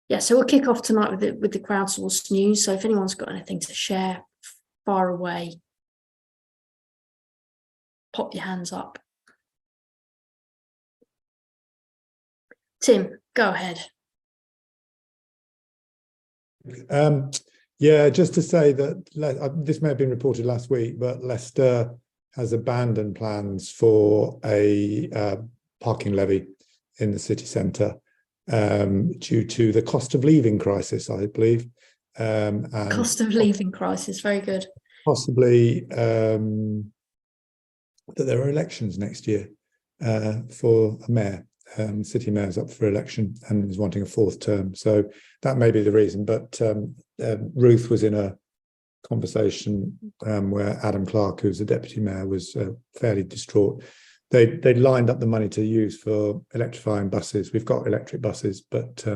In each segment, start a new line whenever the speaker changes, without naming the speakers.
yeah, so we'll kick off tonight with the crowdsourced news. So if anyone's got anything to share, far away, pop your hands up. Tim, go ahead.
Yeah, just to say that this may have been reported last week, but Leicester has abandoned plans for a parking levy in the city centre due to the cost of leaving crisis, I believe. And
cost of leaving crisis, very good.
Possibly that there are elections next year for a mayor. City mayor's up for election and is wanting a fourth term, so that may be the reason. But Ruth was in a conversation where Adam Clark, who's the deputy mayor, was fairly distraught. They lined up the money to use for electrifying buses. We've got electric buses, but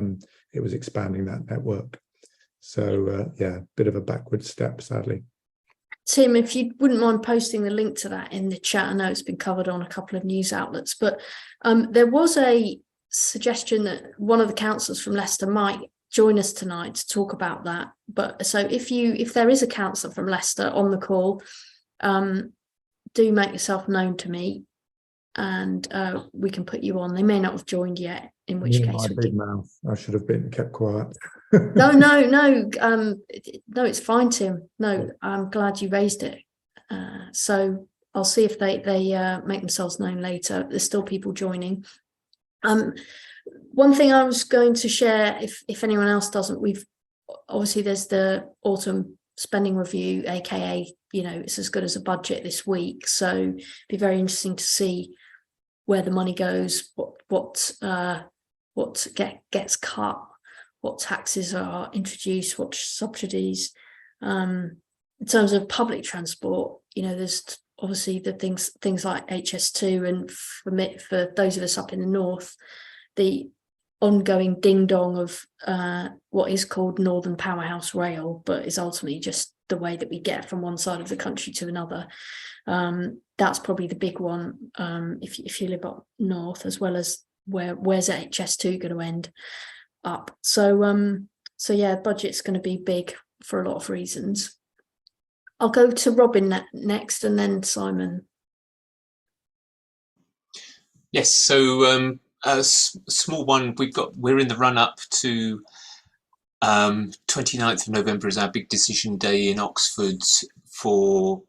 it was expanding that network. So yeah, bit of a backward step, sadly.
Tim, if you wouldn't mind posting the link to that in the chat. I know it's been covered on a couple of news outlets, but there was a suggestion that one of the councillors from Leicester might join us tonight to talk about that. But so if there is a councillor from Leicester on the call, do make yourself known to me, and we can put you on. They may not have joined yet, in which case we
big mouth. I should have been kept quiet.
No, it's fine, Tim. No, I'm glad you raised it. So I'll see if they make themselves known later. There's still people joining. One thing I was going to share, if anyone else doesn't, obviously there's the autumn spending review, aka it's as good as a budget this week. So it'd be very interesting to see where the money goes, what gets cut, what taxes are introduced, what subsidies. In terms of public transport, there's obviously the things like HS2, and for those of us up in the north, the ongoing ding dong of what is called Northern Powerhouse Rail, but is ultimately just the way that we get from one side of the country to another. That's probably the big one if you live up north, as well as where's HS2 going to end up. So yeah, budget's going to be big for a lot of reasons. I'll go to Robin next, and then Simon.
Yes, so a small one. We're in the run up to 29th of November is our big decision day in Oxford for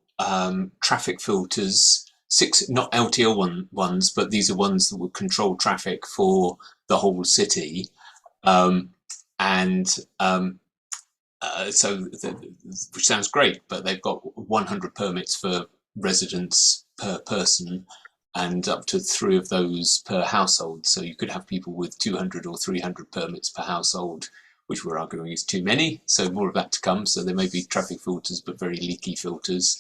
traffic filters. 6 not LTL ones, but these are ones that will control traffic for the whole city. Which sounds great, but they've got 100 permits for residents per person and up to 3 of those per household. So you could have people with 200 or 300 permits per household, which we're arguing is too many. So more of that to come. So there may be traffic filters, but very leaky filters.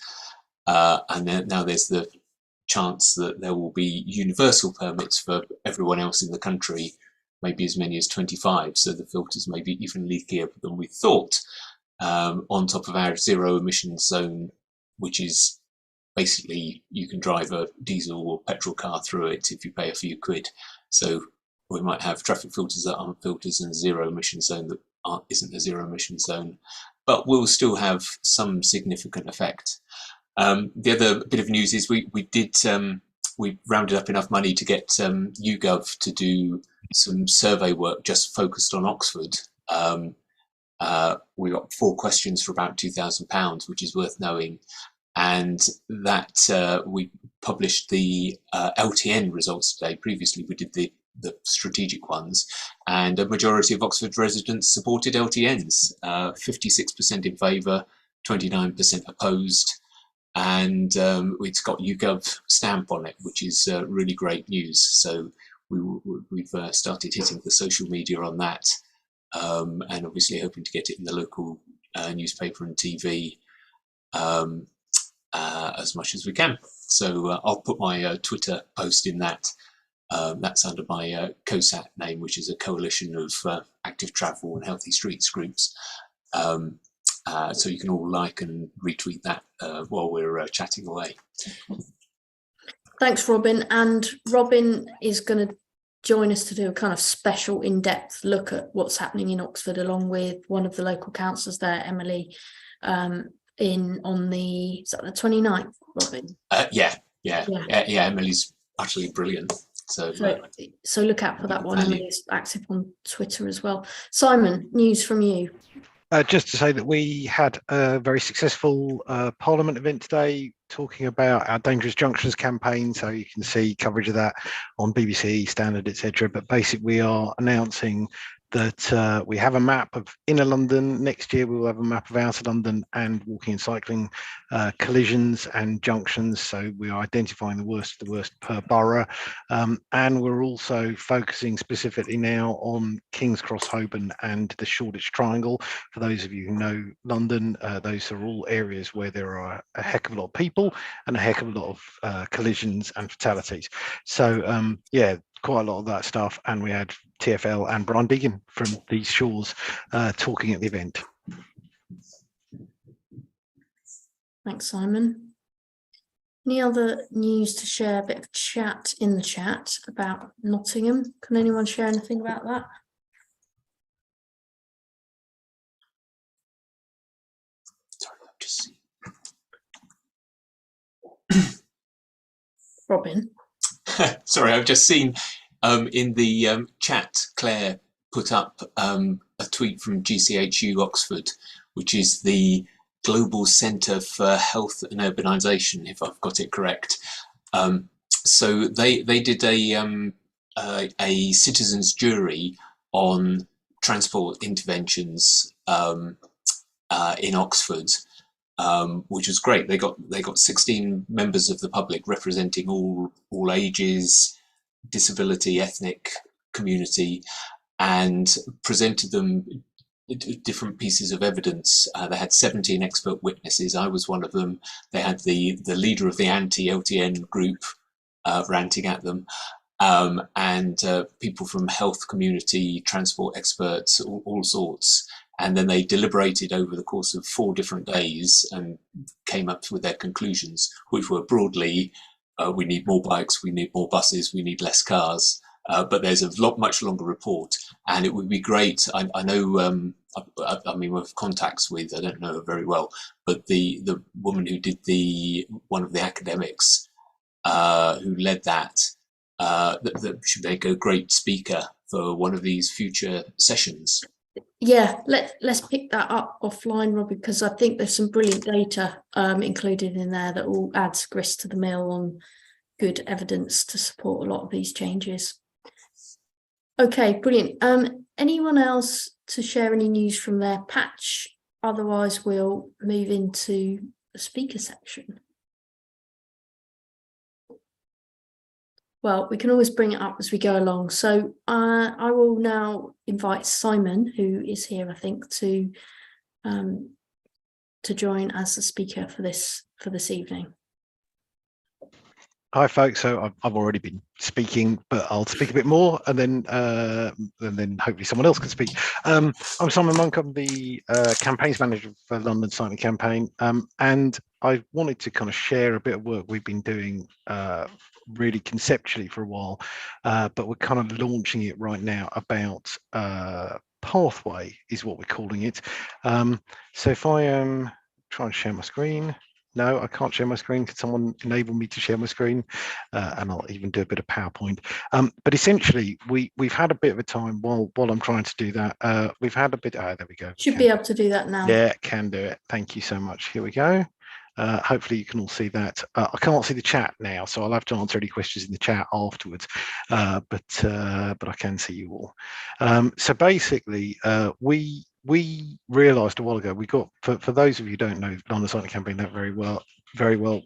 And then now there's the chance that there will be universal permits for everyone else in the country, maybe as many as 25. So the filters may be even leakier than we thought, on top of our zero emissions zone, which is basically you can drive a diesel or petrol car through it if you pay a few quid. So we might have traffic filters that aren't filters and a zero emission zone that isn't a zero emission zone, but will still have some significant effect. The other bit of news is we rounded up enough money to get YouGov to do some survey work just focused on Oxford. We got 4 questions for about £2,000, which is worth knowing. And that we published the LTN results today. Previously, we did the strategic ones, and a majority of Oxford residents supported LTNs, 56% in favour, 29% opposed. And it's got YouGov stamp on it, which is really great news. So we've started hitting the social media on that, and obviously hoping to get it in the local newspaper and TV as much as we can. So I'll put my Twitter post in that. That's under my COSAT name, which is a coalition of active travel and healthy streets groups. So you can all like and retweet that while we're chatting away.
Thanks, Robin. And Robin is going to join us to do a kind of special in-depth look at what's happening in Oxford, along with one of the local councillors there, Emily, on the, is that the 29th, Robin?
Yeah. Emily's utterly brilliant. So
look out for that one. Emily's active on Twitter as well. Simon, news from you.
Just to say that we had a very successful Parliament event today, talking about our Dangerous Junctions campaign. So you can see coverage of that on BBC Standard, etc. But basically, we are announcing that we have a map of inner London. Next year, we will have a map of outer London and walking and cycling collisions and junctions. So we are identifying the worst of the worst per borough. And we're also focusing specifically now on King's Cross, Holborn and the Shoreditch Triangle. For those of you who know London, those are all areas where there are a heck of a lot of people and a heck of a lot of collisions and fatalities. So yeah, quite a lot of that stuff. And we had TfL and Brian Deegan from these shores talking at the event.
Thanks, Simon. Any other news to share? A bit of chat in the chat about Nottingham. Can anyone share anything about that?
Sorry, I've just
Robin.
Sorry, I've just seen in the chat, Claire put up a tweet from GCHU Oxford, which is the Global Centre for Health and Urbanisation, if I've got it correct. So they did a citizens' jury on transport interventions in Oxford, which was great. They got 16 members of the public representing all ages, disability, ethnic community, and presented them different pieces of evidence. They had 17 expert witnesses. I was one of them. They had the leader of the anti-LTN group ranting at them, and people from health community, transport experts, all sorts. And then they deliberated over the course of 4 different days and came up with their conclusions, which were broadly, we need more bikes, we need more buses, we need less cars. But there's a much longer report, and it would be great. I know, I mean, we have contacts with, I don't know her very well, but the woman who did one of the academics who led that should make a great speaker for one of these future sessions.
Yeah, let's pick that up offline, Robbie, because I think there's some brilliant data included in there that all adds grist to the mill on good evidence to support a lot of these changes. Okay, brilliant. Anyone else to share any news from their patch? Otherwise, we'll move into the speaker section. Well, we can always bring it up as we go along. So I will now invite Simon, who is here, I think, to join as the speaker for this evening.
Hi, folks. So I've already been speaking, but I'll speak a bit more, and then hopefully someone else can speak. I'm Simon Monk. I'm the campaigns manager for London Cycling Campaign, and I wanted to kind of share a bit of work we've been doing really conceptually for a while, but we're kind of launching it right now about pathway is what we're calling it. So if I am trying to share my screen. No, I can't share my screen. Could someone enable me to share my screen? And I'll even do a bit of PowerPoint. But essentially, we've had a bit of a time while I'm trying to do that. We've had a bit. There we go.
Should be able to do that now.
Yeah, can do it. Thank you so much. Here we go. Hopefully you can all see that. I can't see the chat now, so I'll have to answer any questions in the chat afterwards. But I can see you all. So basically, we realised a while ago, we got, for those of you who don't know London Cycling Campaign that very well,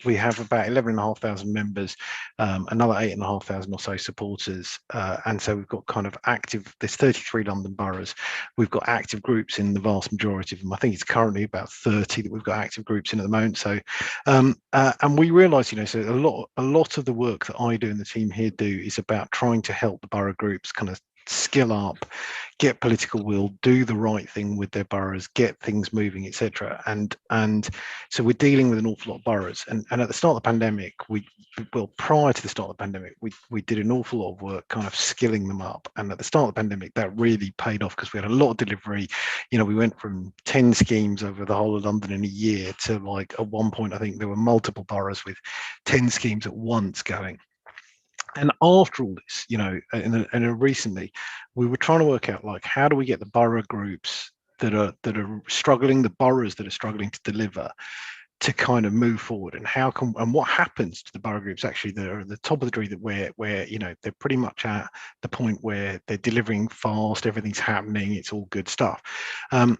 we have about 11,500 members, another 8,500 or so supporters, and so we've got kind of active, there's 33 London boroughs, we've got active groups in the vast majority of them. I think it's currently about 30 that we've got active groups in at the moment. So and we realised, so a lot of the work that I do and the team here do is about trying to help the borough groups kind of skill up, get political will, do the right thing with their boroughs, get things moving, etc. And so we're dealing with an awful lot of boroughs. And at the start of the pandemic, prior to the start of the pandemic, we did an awful lot of work kind of skilling them up. And at the start of the pandemic, that really paid off because we had a lot of delivery. You know, we went from 10 schemes over the whole of London in a year to, like, at one point, I think there were multiple boroughs with 10 schemes at once going. And after all this, you know, and recently, we were trying to work out, like, how do we get the borough groups that are struggling, the boroughs that are struggling to deliver, to kind of move forward, and what happens to the borough groups actually that are at the top of the tree, that where you know, they're pretty much at the point where they're delivering fast, everything's happening, it's all good stuff. And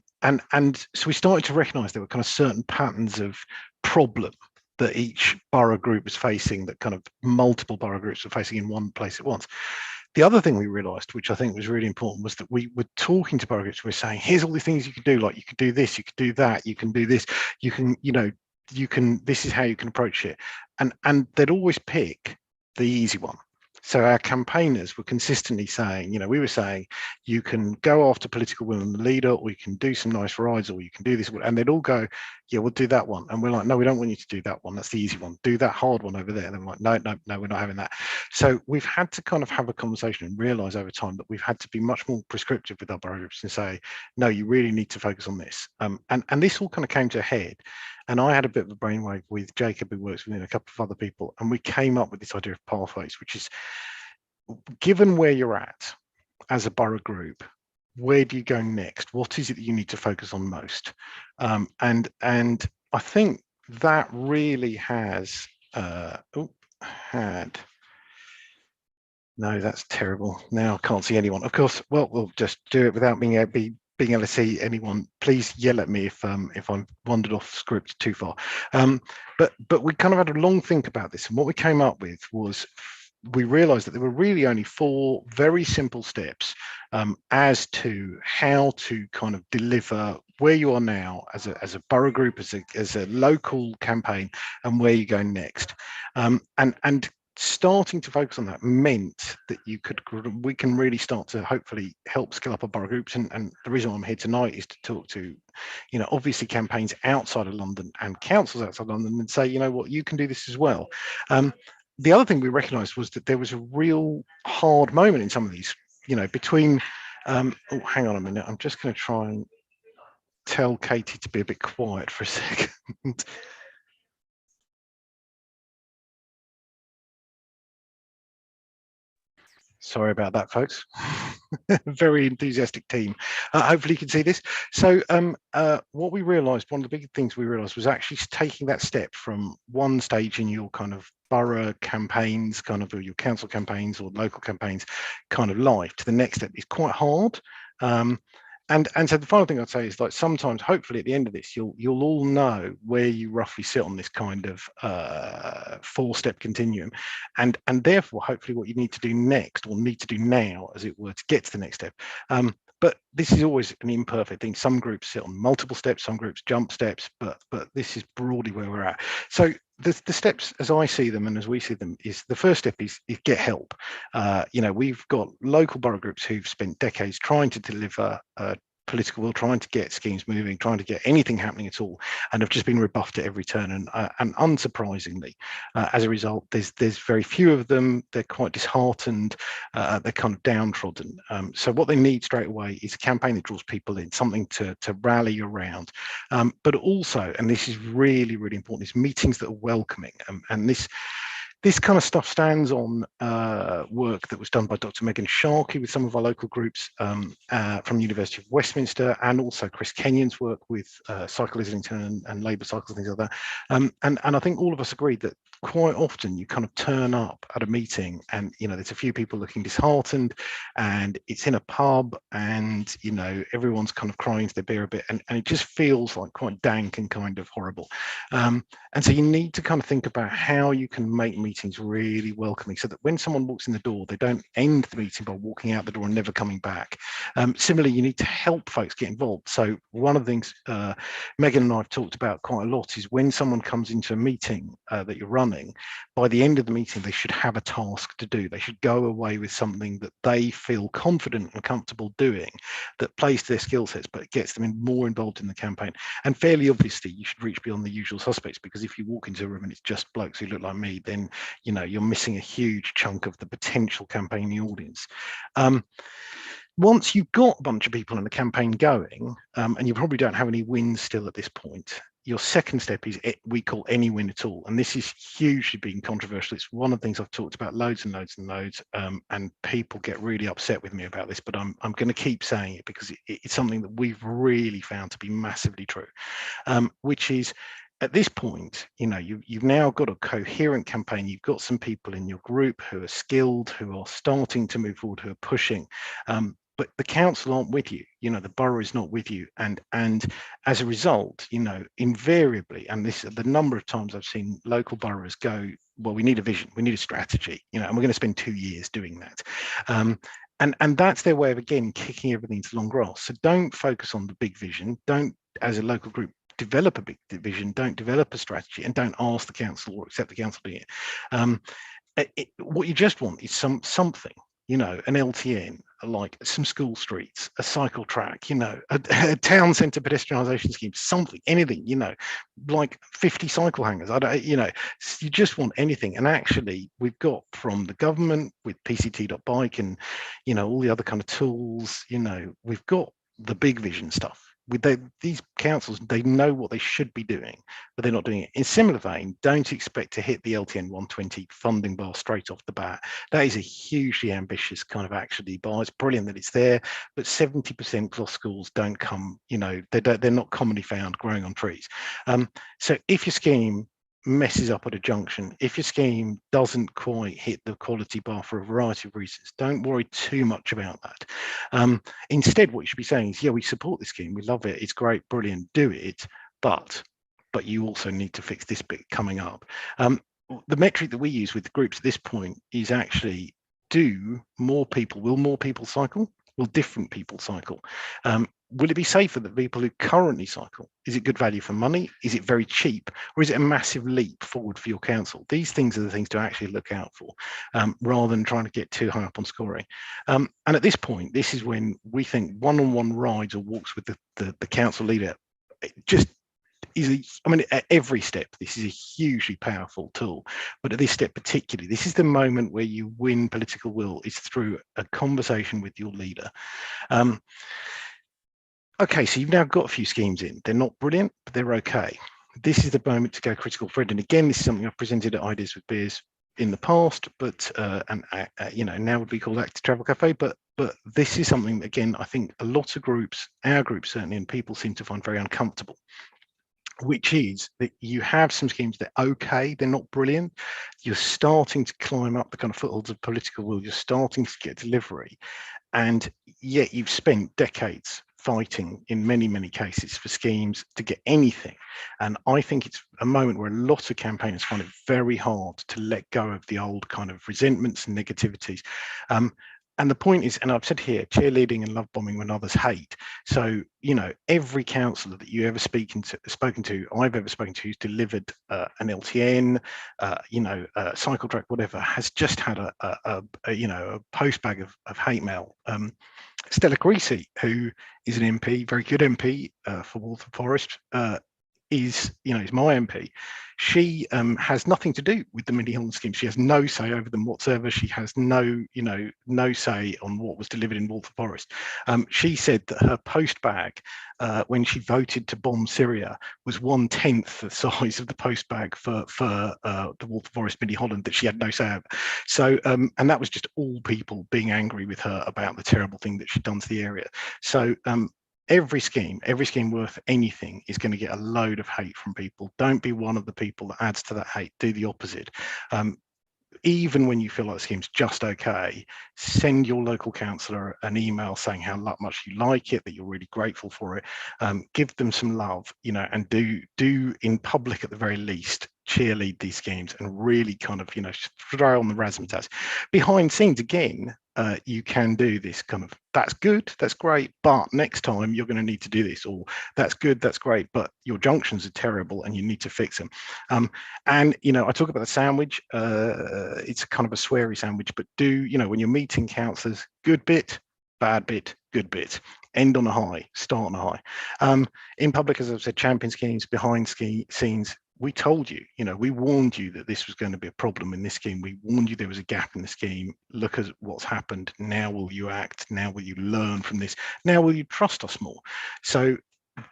so we started to recognize there were kind of certain patterns of problem that each borough group was facing, that kind of multiple borough groups were facing in one place at once. The other thing we realized, which I think was really important, was that we were talking to borough groups. We're saying, here's all the things you can do, like you could do this, you could do that, you can do this, you can, you know, you can, this is how you can approach it. And they'd always pick the easy one. So our campaigners were consistently saying, you know, we were saying, you can go after political will and the leader, or you can do some nice rides, or you can do this. And they'd all go, yeah, we'll do that one. And we're like, no, we don't want you to do that one. That's the easy one. Do that hard one over there. And they're like, no, we're not having that. So we've had to kind of have a conversation and realize over time that we've had to be much more prescriptive with our borough groups and say, no, you really need to focus on this. And this all kind of came to a head. And I had a bit of a brainwave with Jacob, who works with me, and a couple of other people, and we came up with this idea of pathways, which is, given where you're at as a borough group, where do you go next? What is it that you need to focus on most? And I think that really has no, that's terrible. Now I can't see anyone. Of course, well, we'll just do it without being able to see anyone. Please yell at me if I've wandered off script too far. But we kind of had a long think about this, and what we came up with was, we realized that there were really only 4 very simple steps as to how to kind of deliver where you are now as a borough group, as a local campaign, and where you go next. And starting to focus on that meant that we can really start to hopefully help skill up our borough groups. And the reason I'm here tonight is to talk to, you know, obviously campaigns outside of London and councils outside of London, and say, you know what, you can do this as well. The other thing we recognized was that there was a real hard moment in some of these, you know, between, oh, hang on a minute, I'm just going to try and tell Katie to be a bit quiet for a second. Sorry about that, folks. Very enthusiastic team. Hopefully you can see this. So what we realized, one of the big things we realized, was actually taking that step from one stage in your kind of borough campaigns, kind of, or your council campaigns or local campaigns kind of life, to the next step is quite hard. And so the final thing I'd say is, like, sometimes, hopefully at the end of this, you'll all know where you roughly sit on this kind of 4-step continuum, and therefore hopefully what you need to do next, or need to do now, as it were, to get to the next step. But this is always an imperfect thing. Some groups sit on multiple steps, some groups jump steps, but this is broadly where we're at. So the steps, as I see them and as we see them, is, the first step is get help. You know, we've got local borough groups who've spent decades trying to deliver political will, trying to get schemes moving, trying to get anything happening at all, and have just been rebuffed at every turn. And unsurprisingly, as a result, there's very few of them. They're quite disheartened. They're kind of downtrodden. So what they need straight away is a campaign that draws people in, something to rally around. But also, and this is really, really important, is meetings that are welcoming. And this kind of stuff stands on work that was done by Dr. Megan Sharkey with some of our local groups from the University of Westminster, and also Chris Kenyon's work with Cycle Islington and Labour Cycles, things like that. And I think all of us agreed that quite often you kind of turn up at a meeting and, you know, there's a few people looking disheartened, and it's in a pub, and, you know, everyone's kind of crying to their beer a bit, and it just feels like quite dank and kind of horrible. And so you need to kind of think about how you can make meetings meetings really welcoming, so that when someone walks in the door, they don't end the meeting by walking out the door and never coming back. Similarly, you need to help folks get involved. So one of the things Megan and I have talked about quite a lot is when someone comes into a meeting that you're running, by the end of the meeting, they should have a task to do. They should go away with something that they feel confident and comfortable doing, that plays to their skill sets, but gets them more involved in the campaign. And fairly obviously, you should reach beyond the usual suspects, because if you walk into a room and it's just blokes who look like me, then you're missing a huge chunk of the potential campaigning audience. Once you've got a bunch of people in the campaign going, and you probably don't have any wins still at this point, your second step is we call any win at all. And this is hugely being controversial. It's one of the things I've talked about loads and loads and loads, and people get really upset with me about this, but I'm going to keep saying it because it's something that we've really found to be massively true, which is, at this point, you've now got a coherent campaign. You've got some people in your group who are skilled, who are starting to move forward, who are pushing. But the council aren't with you. The borough is not with you, and as a result, invariably, and this the number of times I've seen local boroughs go, well, we need a vision, we need a strategy, and we're going to spend 2 years doing that. And that's their way of, again, kicking everything into long grass. So don't focus on the big vision. Don't, as a local group, develop a big vision. Don't develop a strategy, and don't ask the council or accept the council doing it. What you just want is something, an LTN, like some school streets, a cycle track, a town centre pedestrianisation scheme, something, anything, like 50 cycle hangers. You just want anything. And actually, we've got from the government with PCT.bike and, all the other kind of tools, we've got the big vision stuff. These councils, they know what they should be doing, but they're not doing it. In similar vein, don't expect to hit the LTN 120 funding bar straight off the bat. That is a hugely ambitious kind of actually bar. It's brilliant that it's there, but 70% plus schools don't come, they're not commonly found growing on trees. So if your scheme messes up at a junction, if your scheme doesn't quite hit the quality bar for a variety of reasons, don't worry too much about that. Instead, what you should be saying is, yeah, we support this scheme, we love it, it's great, brilliant, do it, but you also need to fix this bit coming up. The metric that we use with the groups at this point is actually, will more people cycle? Will different people cycle? Will it be safer than people who currently cycle? Is it good value for money? Is it very cheap? Or is it a massive leap forward for your council? These things are the things to actually look out for, rather than trying to get too high up on scoring. And at this point, this is when we think one-on-one rides or walks with the council leader just is at every step, this is a hugely powerful tool. But at this step particularly, this is the moment where you win political will, is through a conversation with your leader. Okay, so you've now got a few schemes in. They're not brilliant, but they're okay. This is the moment to go critical thread. And again, this is something I've presented at Ideas with Beers in the past, but now would be called Active Travel Cafe. But this is something, again, I think a lot of groups, our group certainly, and people seem to find very uncomfortable, which is that you have some schemes that are okay, they're not brilliant. You're starting to climb up the kind of footholds of political will. You're starting to get delivery, and yet you've spent decades fighting in many, many cases for schemes to get anything. And I think it's a moment where a lot of campaigners find it very hard to let go of the old kind of resentments and negativities. And the point is, and I've said here, cheerleading and love bombing when others hate. So, every councillor that you ever spoken to, I've ever spoken to, who's delivered an LTN, cycle track, whatever, has just had a post bag of hate mail. Stella Creasy, who is an MP, very good MP for Waltham Forest, is my MP. She has nothing to do with the Mini Holland scheme. She has no say over them whatsoever. She has no say on what was delivered in Waltham Forest. She said that her post bag, when she voted to bomb Syria, was 1/10 the size of the post bag for the Waltham Forest Mini Holland that she had no say over. So, and that was just all people being angry with her about the terrible thing that she'd done to the area. So, every scheme worth anything is going to get a load of hate from people. Don't be one of the people that adds to that hate. Do the opposite. Even when you feel like the scheme's just okay, send your local councillor an email saying how much you like it, that you're really grateful for it. Give them some love, and do in public at the very least, cheerlead these schemes and really kind of, throw on the razzmatazz. Behind scenes, again, you can do this kind of, that's good, that's great, but next time you're going to need to do this, or that's good, that's great, but your junctions are terrible and you need to fix them. And I talk about the sandwich. It's kind of a sweary sandwich, but when you're meeting councillors, good bit, bad bit, good bit, end on a high, start on a high. In public, as I've said, champion schemes, behind scenes, we told you, we warned you that this was going to be a problem in this scheme. We warned you there was a gap in the scheme. Look at what's happened. Now will you act? Now will you learn from this? Now will you trust us more? So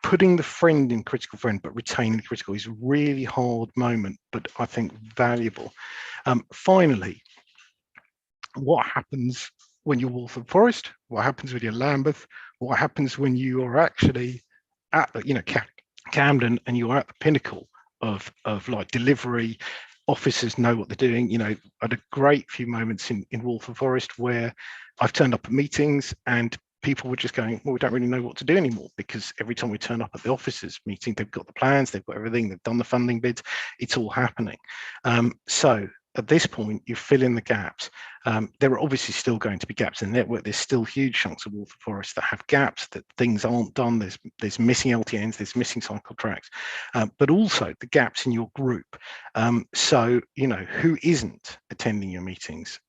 putting the friend in critical friend, but retaining the critical is a really hard moment, but I think valuable. Finally, what happens when you're Waltham Forest? What happens when you're Lambeth? What happens when you are actually at the, Camden, and you are at the pinnacle of like delivery? Officers know what they're doing. I had a great few moments in Waltham Forest where I've turned up at meetings and people were just going, well, we don't really know what to do anymore, because every time we turn up at the officers meeting, they've got the plans, they've got everything, they've done the funding bids, it's all happening. So at this point, you fill in the gaps. There are obviously still going to be gaps in the network. There's still huge chunks of Waltham Forest that have gaps, that things aren't done. There's missing LTNs, there's missing cycle tracks, but also the gaps in your group. So, who isn't attending your meetings?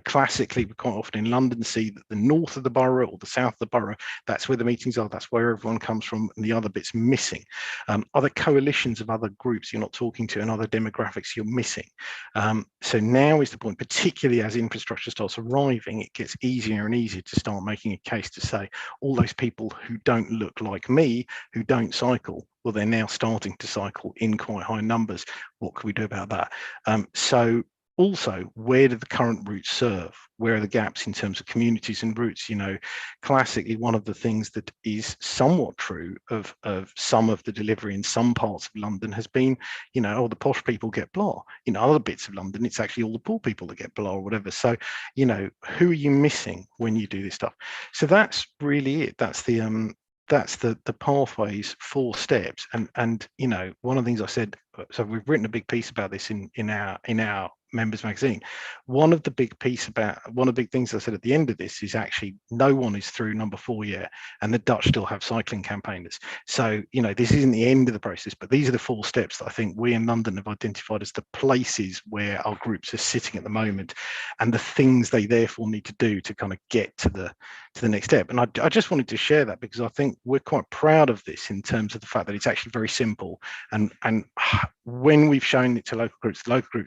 Classically, we quite often in London see that the north of the borough or the south of the borough, that's where the meetings are, that's where everyone comes from, and the other bit's missing. Other coalitions of other groups you're not talking to and other demographics you're missing. So now is the point, particularly as infrastructure starts arriving, it gets easier and easier to start making a case to say, all those people who don't look like me, who don't cycle, well, they're now starting to cycle in quite high numbers. What can we do about that? So also, where do the current routes serve? Where are the gaps in terms of communities and routes? Classically, one of the things that is somewhat true of some of the delivery in some parts of London has been, the posh people get blah. In other bits of London, it's actually all the poor people that get blah or whatever. So, who are you missing when you do this stuff? So that's really it. That's the pathways, 4 steps. And one of the things I said, so we've written a big piece about this in our members magazine. One of the big things I said at the end of this is actually no one is through number 4 yet, and the Dutch still have cycling campaigners. So this isn't the end of the process, but these are the 4 steps that I think we in London have identified as the places where our groups are sitting at the moment, and the things they therefore need to do to kind of get to the next step. And I just wanted to share that because I think we're quite proud of this in terms of the fact that it's actually very simple, and when we've shown it to local groups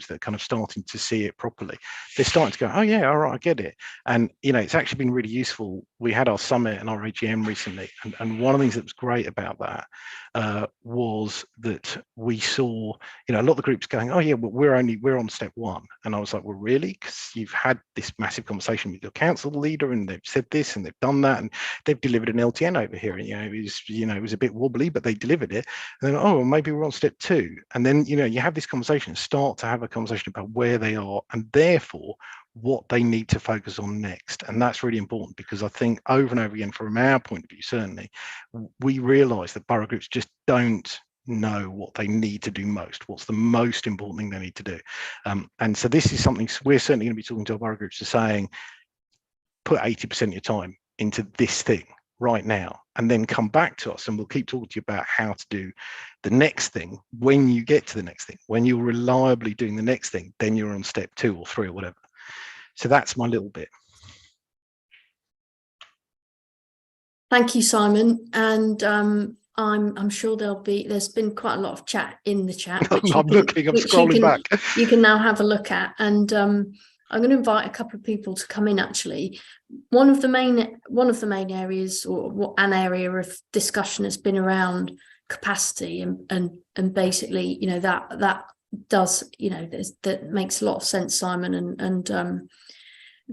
that are kind of starting to see it properly, they're starting to go, oh yeah, all right, I get it. And it's actually been really useful. We had our summit and our AGM recently, and one of the things that was great about that was that we saw a lot of the groups going, oh yeah, well, we're on step 1. And I was like, well, really? Because you've had this massive conversation with your council leader, and they've said this and they've done that, and they've delivered an LTN over here, and it was a bit wobbly, but they delivered it. And then, oh, well, maybe we're on step 2. And then you have this conversation, start to have a conversation about where they are and therefore what they need to focus on next. And that's really important, because I think over and over again, from our point of view, certainly, we realise that borough groups just don't know what they need to do most, what's the most important thing they need to do. And so this is something we're certainly going to be talking to our borough groups, to saying, put 80% of your time into this thing right now, and then come back to us and we'll keep talking to you about how to do the next thing. When you get to the next thing, when you're reliably doing the next thing, then you're on step 2 or 3 or whatever. So that's my little bit.
Thank you, Simon. And I'm sure there's been quite a lot of chat in the chat.
I'm scrolling back.
You can now have a look at, and I'm going to invite a couple of people to come in. Actually, one of the main areas, or an area of discussion, has been around capacity, and basically, that does, that makes a lot of sense, Simon, and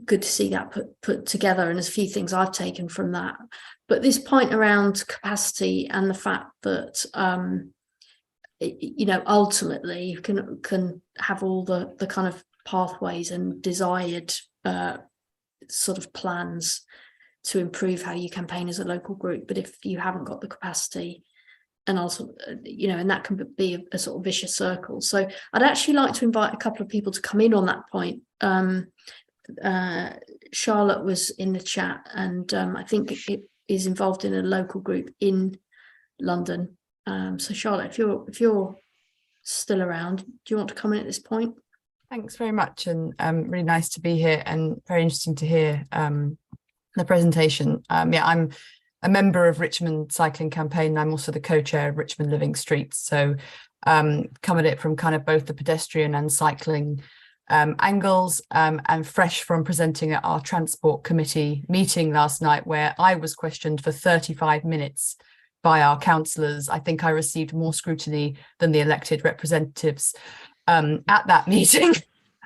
good to see that put together. And there's a few things I've taken from that. But this point around capacity and the fact that ultimately you can have all the kind of pathways and desired sort of plans to improve how you campaign as a local group, but if you haven't got the capacity, and also, and that can be a sort of vicious circle. So I'd actually like to invite a couple of people to come in on that point. Charlotte was in the chat, and I think it is involved in a local group in London. So Charlotte, if you're still around, do you want to come in at this point?
Thanks very much, and really nice to be here, and very interesting to hear the presentation. I'm a member of Richmond Cycling Campaign, and I'm also the co-chair of Richmond Living Streets. So come at it from kind of both the pedestrian and cycling angles, and fresh from presenting at our transport committee meeting last night, where I was questioned for 35 minutes by our councillors. I think I received more scrutiny than the elected representatives at that meeting.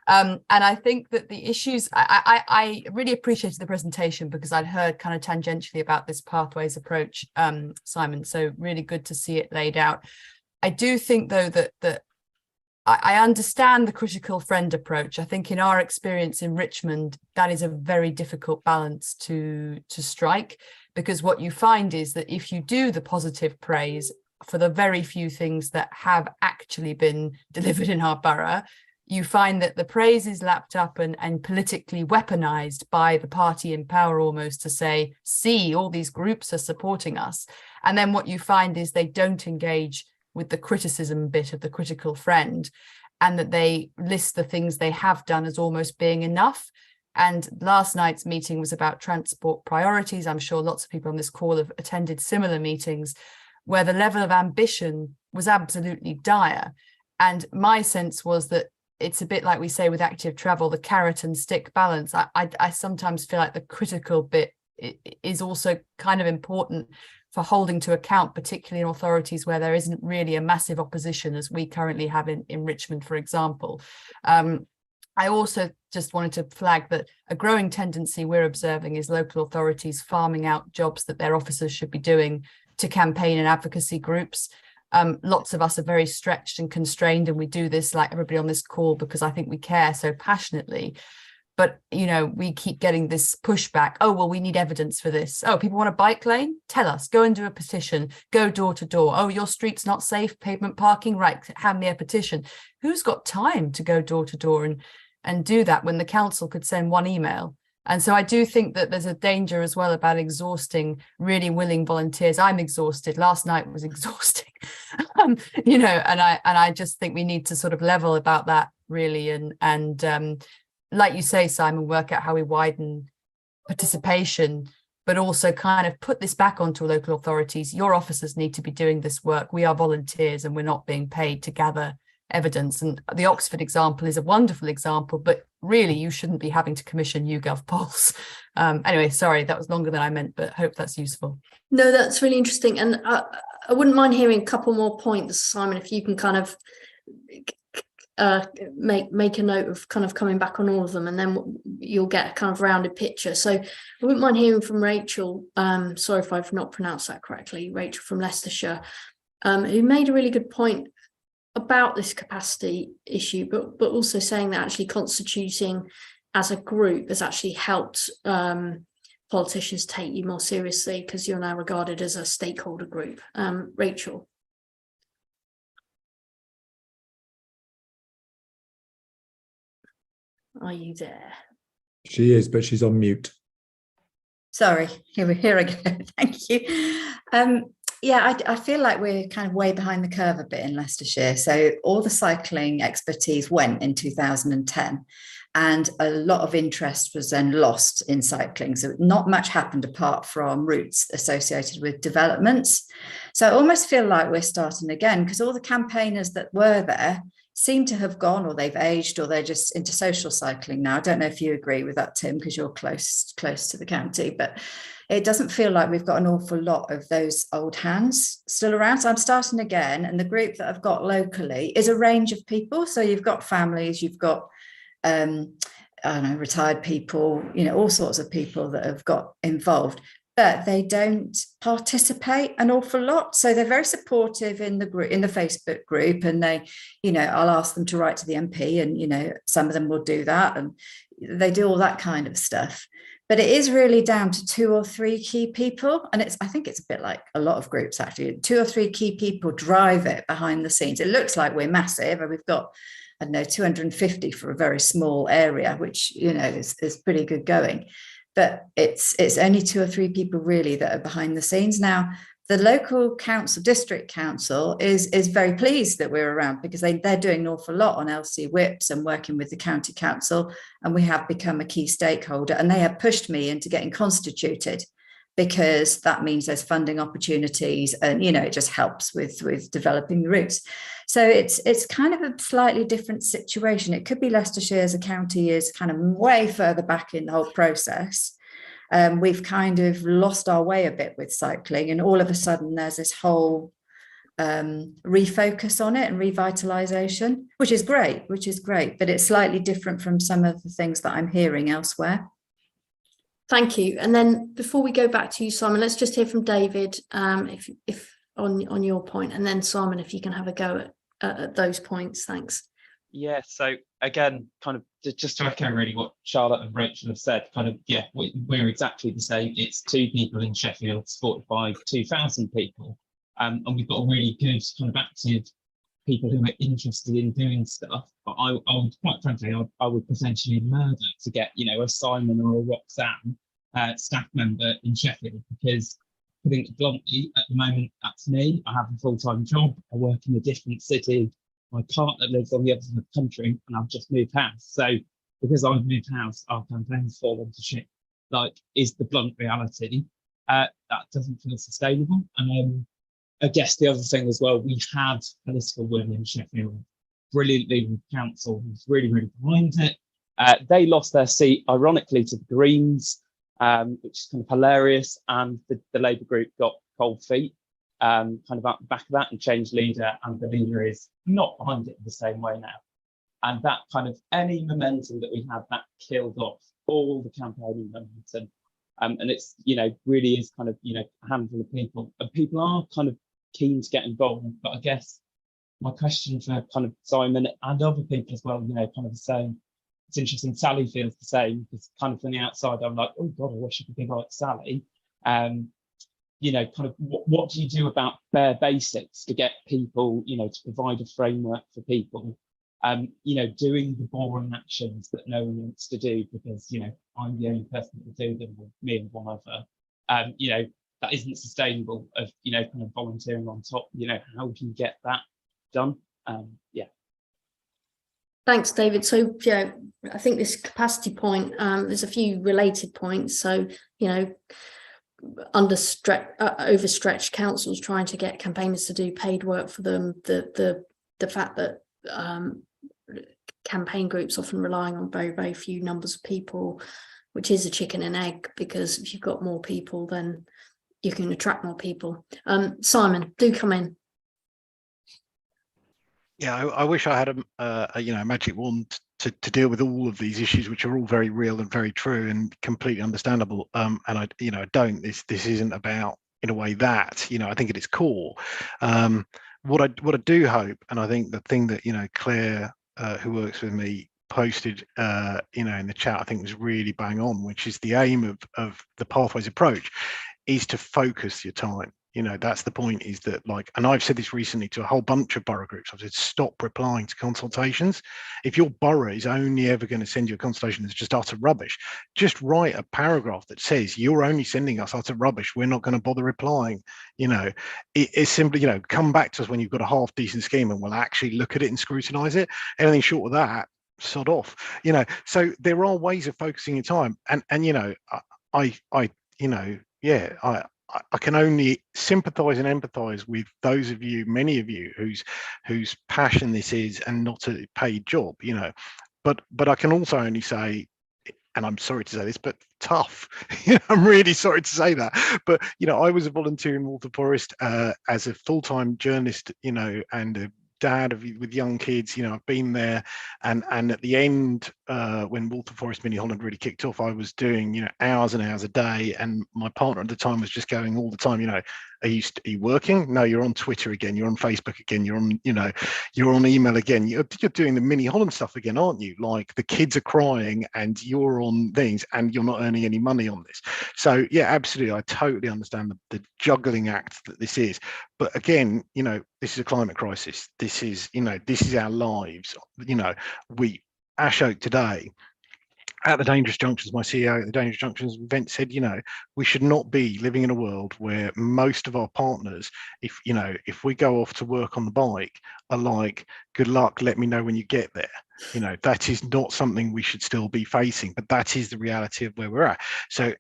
And I think that the issues, I really appreciated the presentation, because I'd heard kind of tangentially about this pathways approach, Simon, so really good to see it laid out. I do think, though, that I understand the critical friend approach. I think in our experience in Richmond, that is a very difficult balance to strike, because what you find is that if you do the positive praise for the very few things that have actually been delivered in our borough, you find that the praise is lapped up and politically weaponized by the party in power, almost to say, see, all these groups are supporting us. And then what you find is they don't engage with the criticism bit of the critical friend, and that they list the things they have done as almost being enough. And last night's meeting was about transport priorities. I'm sure lots of people on this call have attended similar meetings, where the level of ambition was absolutely dire. And my sense was that it's a bit like we say with active travel, the carrot and stick balance. I sometimes feel like the critical bit is also kind of important for holding to account, particularly in authorities where there isn't really a massive opposition, as we currently have in Richmond, for example. I also just wanted to flag that a growing tendency we're observing is local authorities farming out jobs that their officers should be doing to campaign and advocacy groups. Lots of us are very stretched and constrained, and we do this, like everybody on this call, because I think we care so passionately. But, we keep getting this pushback. Oh, well, we need evidence for this. Oh, people want a bike lane? Tell us. Go and do a petition. Go door to door. Oh, your street's not safe. Pavement parking? Right. Hand me a petition. Who's got time to go door to door and do that when the council could send one email? And so I do think that there's a danger as well about exhausting really willing volunteers. I'm exhausted. Last night was exhausting, and I just think we need to sort of level about that, really, and like you say, Simon, work out how we widen participation, but also kind of put this back onto local authorities. Your officers need to be doing this work. We are volunteers and we're not being paid to gather evidence. And the Oxford example is a wonderful example, but really you shouldn't be having to commission YouGov polls. Anyway, sorry, that was longer than I meant, but hope that's useful.
No, that's really interesting. And I wouldn't mind hearing a couple more points, Simon, if you can kind of make a note of kind of coming back on all of them, and then you'll get a kind of rounded picture. So I wouldn't mind hearing from Rachel, sorry if I've not pronounced that correctly, Rachel from Leicestershire, who made a really good point about this capacity issue, but also saying that actually constituting as a group has actually helped politicians take you more seriously, because you're now regarded as a stakeholder group. Rachel. Are you there?
She is, but she's on mute.
Sorry, here I go. Thank you. I feel like we're kind of way behind the curve a bit in Leicestershire. So all the cycling expertise went in 2010, and a lot of interest was then lost in cycling. So not much happened apart from routes associated with developments. So I almost feel like we're starting again, because all the campaigners that were there seem to have gone, or they've aged, or they're just into social cycling now. I don't know if you agree with that, Tim, because you're close to the county, but it doesn't feel like we've got an awful lot of those old hands still around. So I'm starting again, and the group that I've got locally is a range of people. So you've got families, you've got retired people, all sorts of people that have got involved, but they don't participate an awful lot. So they're very supportive in the group, in the Facebook group, and they, I'll ask them to write to the MP, and some of them will do that, and they do all that kind of stuff. But it is really down to 2 or 3 key people. And I think it's a bit like a lot of groups, actually. 2 or 3 key people drive it behind the scenes. It looks like we're massive, and we've got, I don't know, 250 for a very small area, which, you know, is pretty good going. But it's only 2 or 3 people really that are behind the scenes. Now, the local council, district council, is very pleased that we're around, because they're doing an awful lot on LC whips and working with the county council, and we have become a key stakeholder, and they have pushed me into getting constituted, because that means there's funding opportunities, and, you know, it just helps with developing the routes. So it's kind of a slightly different situation. It could be Leicestershire as a county is kind of way further back in the whole process. We've kind of lost our way a bit with cycling, and all of a sudden there's this whole refocus on it and revitalization, which is great, but it's slightly different from some of the things that I'm hearing elsewhere.
Thank you. And then before we go back to you, Simon, let's just hear from David, if on your point, and then Simon, if you can have a go at those points. Thanks.
Yeah, so again, kind of just to echo really what Charlotte and Rachel have said, kind of, yeah, we're exactly the same. It's 2 people in Sheffield supported by 2,000 people. And we've got a really good kind of active people who are interested in doing stuff. But I would, quite frankly, I would potentially murder to get, you know, a Simon or a Roxanne staff member in Sheffield, because putting it bluntly, at the moment, that's me. I have a full-time job. I work in a different city. My partner lives on the other side of the country, and I've just moved house. So because I've moved house, our campaigns fall into shit, like, is the blunt reality. That doesn't feel sustainable. And I guess the other thing as well, we had political will in Sheffield, brilliantly with council, who's really, really behind it. They lost their seat, ironically, to the Greens, which is kind of hilarious. And the Labour group got cold feet. Kind of at the back of that, and changed leader, and the leader is not behind it in the same way now. And that kind of, any momentum that we had, that killed off all the campaigning momentum. And it's, you know, really is kind of, you know, a handful of people, and people are kind of keen to get involved. But I guess my question for kind of Simon and other people as well, you know, kind of the same. It's interesting, Sally feels the same, because kind of from the outside, I'm like, oh God, I wish I could be like Sally. You know, kind of what do you do about bare basics to get people, you know, to provide a framework for people, you know, doing the boring actions that no one wants to do, because, you know, I'm the only person that will do them, or me and one other. You know, that isn't sustainable, of, you know, kind of volunteering on top. You know, how do you get that done? Yeah.
Thanks, David. So, yeah, I think this capacity point, there's a few related points. So, you know, overstretched councils trying to get campaigners to do paid work for them, the fact that campaign groups often relying on very, very few numbers of people, which is a chicken and egg, because if you've got more people, then you can attract more people. Simon, do come in.
Yeah, I wish I had a you know, magic wand to deal with all of these issues, which are all very real and very true and completely understandable. And I, you know, I don't. This isn't about, in a way, that, you know, I think at its core, what I do hope, and I think the thing that, you know, Claire, who works with me, posted, you know, in the chat, I think was really bang on, which is the aim of the Pathways approach, is to focus your time. You know, that's the point, is that, like, and I've said this recently to a whole bunch of borough groups, I've said, stop replying to consultations. If your borough is only ever going to send you a consultation that's just utter rubbish, just write a paragraph that says, you're only sending us utter rubbish, we're not going to bother replying. You know, it's simply, you know, come back to us when you've got a half decent scheme, and we'll actually look at it and scrutinize it. Anything short of that, sod off. You know, so there are ways of focusing your time, and you know, I you know, yeah, I can only sympathise and empathise with those of you, many of you, whose passion this is, and not a paid job, you know. But I can also only say, and I'm sorry to say this, but tough. I'm really sorry to say that. But, you know, I was a volunteer in Waltham Forest as a full-time journalist, you know, and a dad with young kids. You know, I've been there, and at the end, when Waltham Forest Mini Holland really kicked off, I was doing, you know, hours and hours a day, and my partner at the time was just going all the time, you know, Are you working? No, you're on Twitter again. You're on Facebook again. You're on, you're on email again. You're doing the mini Holland stuff again, aren't you? Like the kids are crying and you're on things and you're not earning any money on this. So yeah, absolutely. I totally understand the juggling act that this is. But again, this is a climate crisis. This is, this is our lives. Ash Oak today, at the Dangerous Junctions, my CEO at the Dangerous Junctions event said, we should not be living in a world where most of our partners, if we go off to work on the bike, are like, good luck, let me know when you get there. That is not something we should still be facing, but that is the reality of where we're at. So,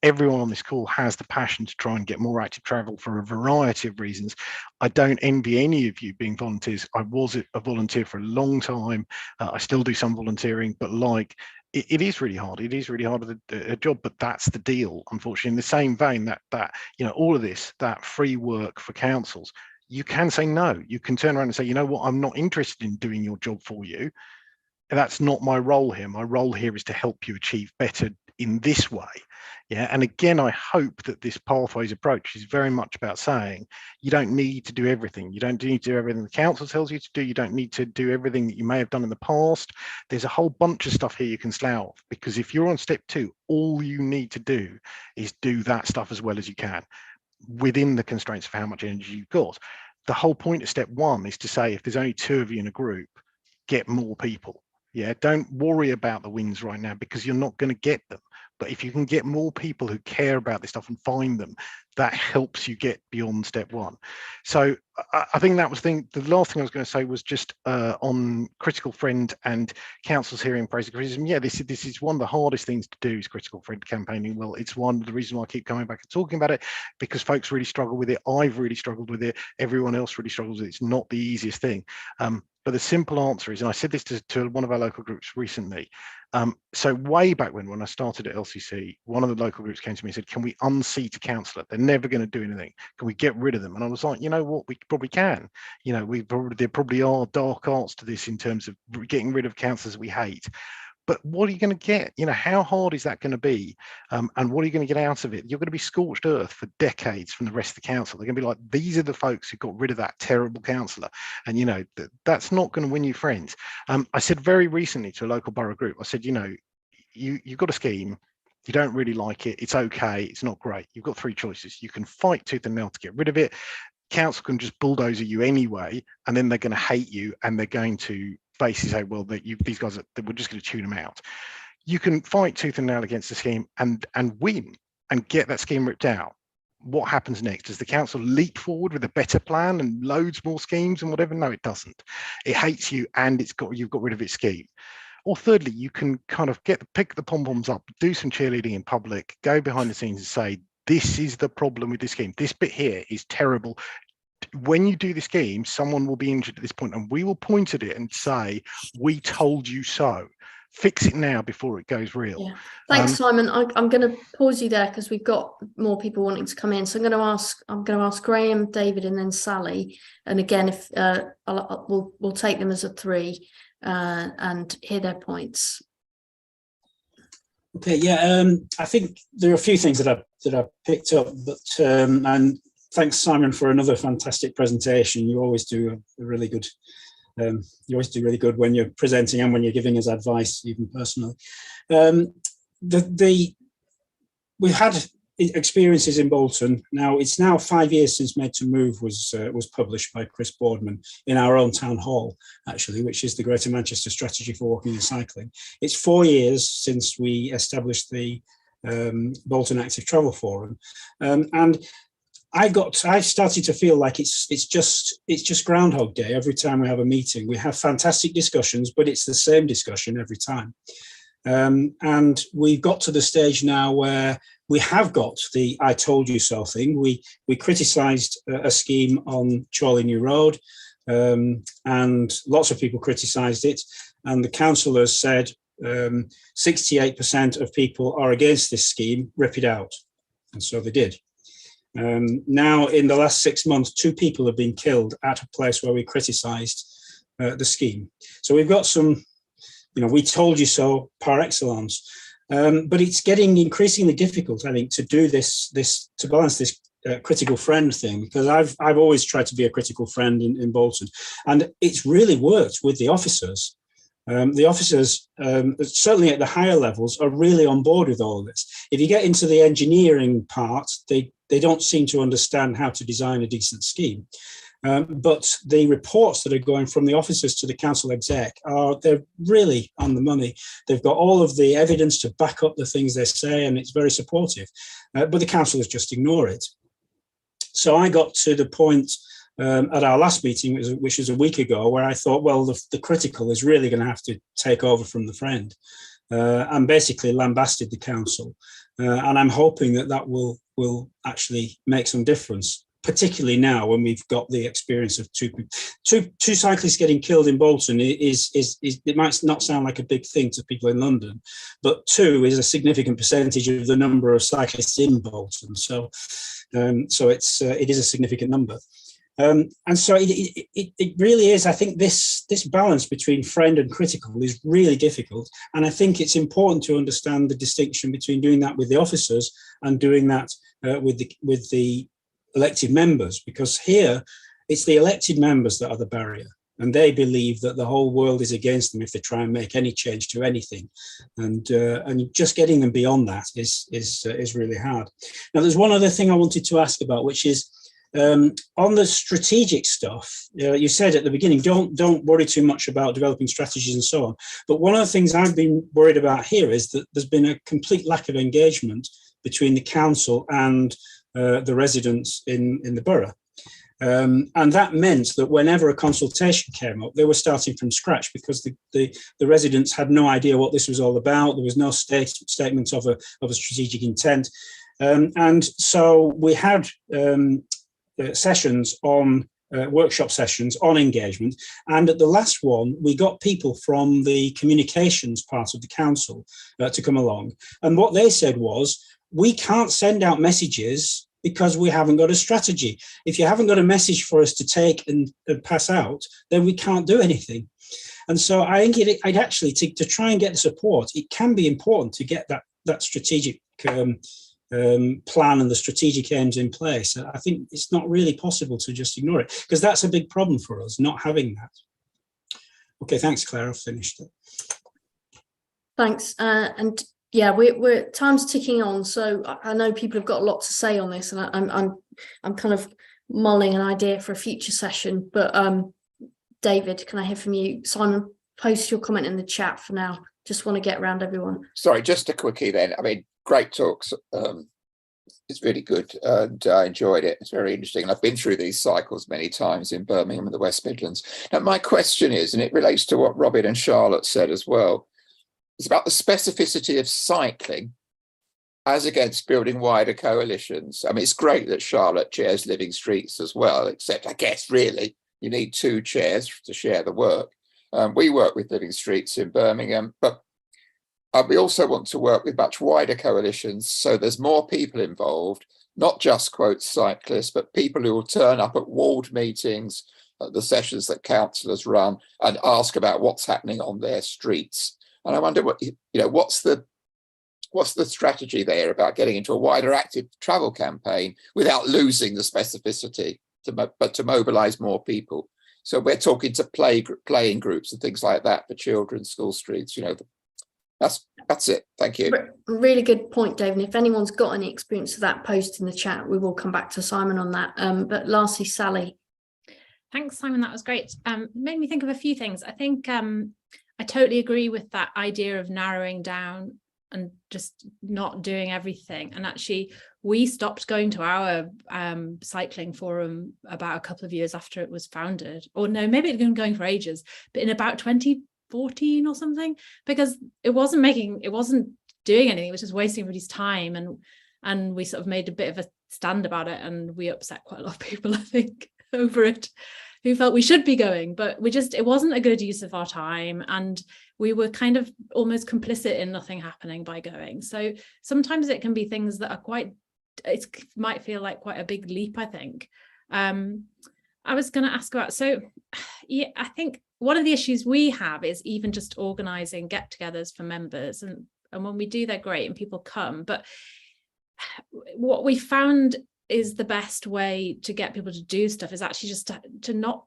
everyone on this call has the passion to try and get more active travel for a variety of reasons. I don't envy any of you being volunteers. I was a volunteer for a long time. I still do some volunteering, but it is really hard. It is really hard a job, but that's the deal, unfortunately. In the same vein that all of this, that free work for councils, you can say no. You can turn around and say, you know what, I'm not interested in doing your job for you. That's not my role here. My role here is to help you achieve better in this way. Yeah. And again, I hope that this pathways approach is very much about saying you don't need to do everything. You don't need to do everything the council tells you to do. You don't need to do everything that you may have done in the past. There's a whole bunch of stuff here you can slough off, because if you're on step 2, all you need to do is do that stuff as well as you can within the constraints of how much energy you've got. The whole point of step 1 is to say, if there's only 2 of you in a group, get more people. Yeah, don't worry about the wins right now, because you're not going to get them. But if you can get more people who care about this stuff and find them, that helps you get beyond step 1. So I think that was the last thing I was going to say was just on critical friend and councils hearing praise and criticism. Yeah, this is one of the hardest things to do, is critical friend campaigning. Well, it's one of the reasons why I keep coming back and talking about it, because folks really struggle with it. I've really struggled with it. Everyone else really struggles with it. It's not the easiest thing. But the simple answer is, and I said this to one of our local groups recently, so way back when I started at LCC, one of the local groups came to me and said, can we unseat a councillor? They're never going to do anything. Can we get rid of them? And I was like, you know what, we probably can. There probably are dark arts to this in terms of getting rid of councillors we hate. But what are you going to get? How hard is that going to be? And what are you going to get out of it? You're going to be scorched earth for decades from the rest of the council. They're going to be like, these are the folks who got rid of that terrible councillor. And, that's not going to win you friends. I said very recently to a local borough group, I said, you've got a scheme. You don't really like it. It's okay. It's not great. You've got 3 choices. You can fight tooth and nail to get rid of it. Council can just bulldoze you anyway, and then they're going to hate you, and they're going to basically say, well, these guys we're just going to tune them out. You can fight tooth and nail against the scheme and win and get that scheme ripped out. What happens next? Does the council leap forward with a better plan and loads more schemes and whatever? No, it doesn't. It hates you, and you've got rid of its scheme. Or thirdly, you can kind of pick the pom-poms up, do some cheerleading in public, go behind the scenes and say, this is the problem with this scheme. This bit here is terrible. When you do the scheme, someone will be injured at this point, and we will point at it and say, we told you so. Fix it now before it goes real.
Yeah. Thanks, Simon. I'm going to pause you there because we've got more people wanting to come in. So I'm going to ask Graham, David, and then Sally. And again, if we'll take them as a 3 and hear their points.
Okay, yeah, I think there are a few things that I picked up, but and thanks, Simon, for another fantastic presentation. You always do a really good. You always do really good when you're presenting and when you're giving us advice, even personally. We've had experiences in Bolton. Now it's now 5 years since Made to Move was published by Chris Boardman in our own town hall, actually, which is the Greater Manchester Strategy for Walking and Cycling. It's 4 years since we established the Bolton Active Travel Forum, and I've started to feel like it's just Groundhog Day. Every time we have a meeting, we have fantastic discussions, but it's the same discussion every time. And we've got to the stage now where we have got the "I told you so" thing. We criticised a scheme on Chorley New Road, and lots of people criticised it. And the councillors said 68% of people are against this scheme. Rip it out, and so they did. Now, in the last 6 months, 2 people have been killed at a place where we criticised the scheme. So we've got some, we told you so par excellence. But it's getting increasingly difficult, I think, to do this to balance this critical friend thing, because I've always tried to be a critical friend in Bolton, and it's really worked with the officers. The officers, certainly at the higher levels, are really on board with all of this. If you get into the engineering part, they don't seem to understand how to design a decent scheme. But the reports that are going from the officers to the council exec they're really on the money. They've got all of the evidence to back up the things they say, and it's very supportive. But the councillors just ignore it. So I got to the point at our last meeting, which was a week ago, where I thought, well, the critical is really going to have to take over from the friend, and basically lambasted the council. And I'm hoping that will actually make some difference, particularly now when we've got the experience of two cyclists getting killed in Bolton. It might not sound like a big thing to people in London, but 2 is a significant percentage of the number of cyclists in Bolton. So it is a significant number. And so it really is. I think this balance between friend and critical is really difficult, and I think it's important to understand the distinction between doing that with the officers and doing that with the elected members, because here it's the elected members that are the barrier, and they believe that the whole world is against them if they try and make any change to anything, and just getting them beyond that is really hard. Now, there's one other thing I wanted to ask about, which is on the strategic stuff. You said at the beginning, don't worry too much about developing strategies and so on. But one of the things I've been worried about here is that there's been a complete lack of engagement between the council and the residents in the borough. And that meant that whenever a consultation came up, they were starting from scratch, because the residents had no idea what this was all about. There was no statement of a strategic intent. And so we had sessions on workshop sessions on engagement, and at the last one we got people from the communications part of the council to come along, and what they said was, we can't send out messages because we haven't got a strategy. If you haven't got a message for us to take and pass out, then we can't do anything. And so I think I'd actually to try and get the support, it can be important to get that strategic plan and the strategic aims in place. I think it's not really possible to just ignore it, because that's a big problem for us, not having that. Okay, thanks, Claire. I've finished it.
Thanks. And yeah, we're time's ticking on, so I know people have got a lot to say on this, and I'm kind of mulling an idea for a future session. But David, can I hear from you? Simon, post your comment in the chat for now. Just want to get around everyone.
Sorry, just a quickie then. I mean, great talks. It's really good, and I enjoyed it. It's very interesting. And I've been through these cycles many times in Birmingham and the West Midlands. Now, my question is, and it relates to what Robin and Charlotte said as well, it's about the specificity of cycling as against building wider coalitions. I mean, it's great that Charlotte chairs Living Streets as well, except I guess really you need 2 chairs to share the work. We work with Living Streets in Birmingham, but we also want to work with much wider coalitions, so there's more people involved, not just, quote, cyclists, but people who will turn up at ward meetings, at the sessions that councillors run, and ask about what's happening on their streets. And I wonder what's the strategy there about getting into a wider active travel campaign without losing the specificity, but to mobilise more people. So we're talking to playing groups and things like that for children, school streets. That's it. Thank you.
Really good point, Dave. And if anyone's got any experience of that, post in the chat. We will come back to Simon on that. But lastly, Sally.
Thanks, Simon. That was great. Made me think of a few things. I think I totally agree with that idea of narrowing down and just not doing everything. And actually, we stopped going to our cycling forum about a couple of years after it was founded. Or no, maybe it had been going for ages, but in about 2014 or something, because it wasn't doing anything. It was just wasting everybody's time. And we sort of made a bit of a stand about it, and we upset quite a lot of people, I think, over it, who felt we should be going, but it wasn't a good use of our time, and we were kind of almost complicit in nothing happening by going. So sometimes it can be things that are it might feel like quite a big leap, I think. I was going to ask about, so yeah, I think one of the issues we have is even just organising get-togethers for members, and when we do, they're great and people come, but what we found is the best way to get people to do stuff is actually just to not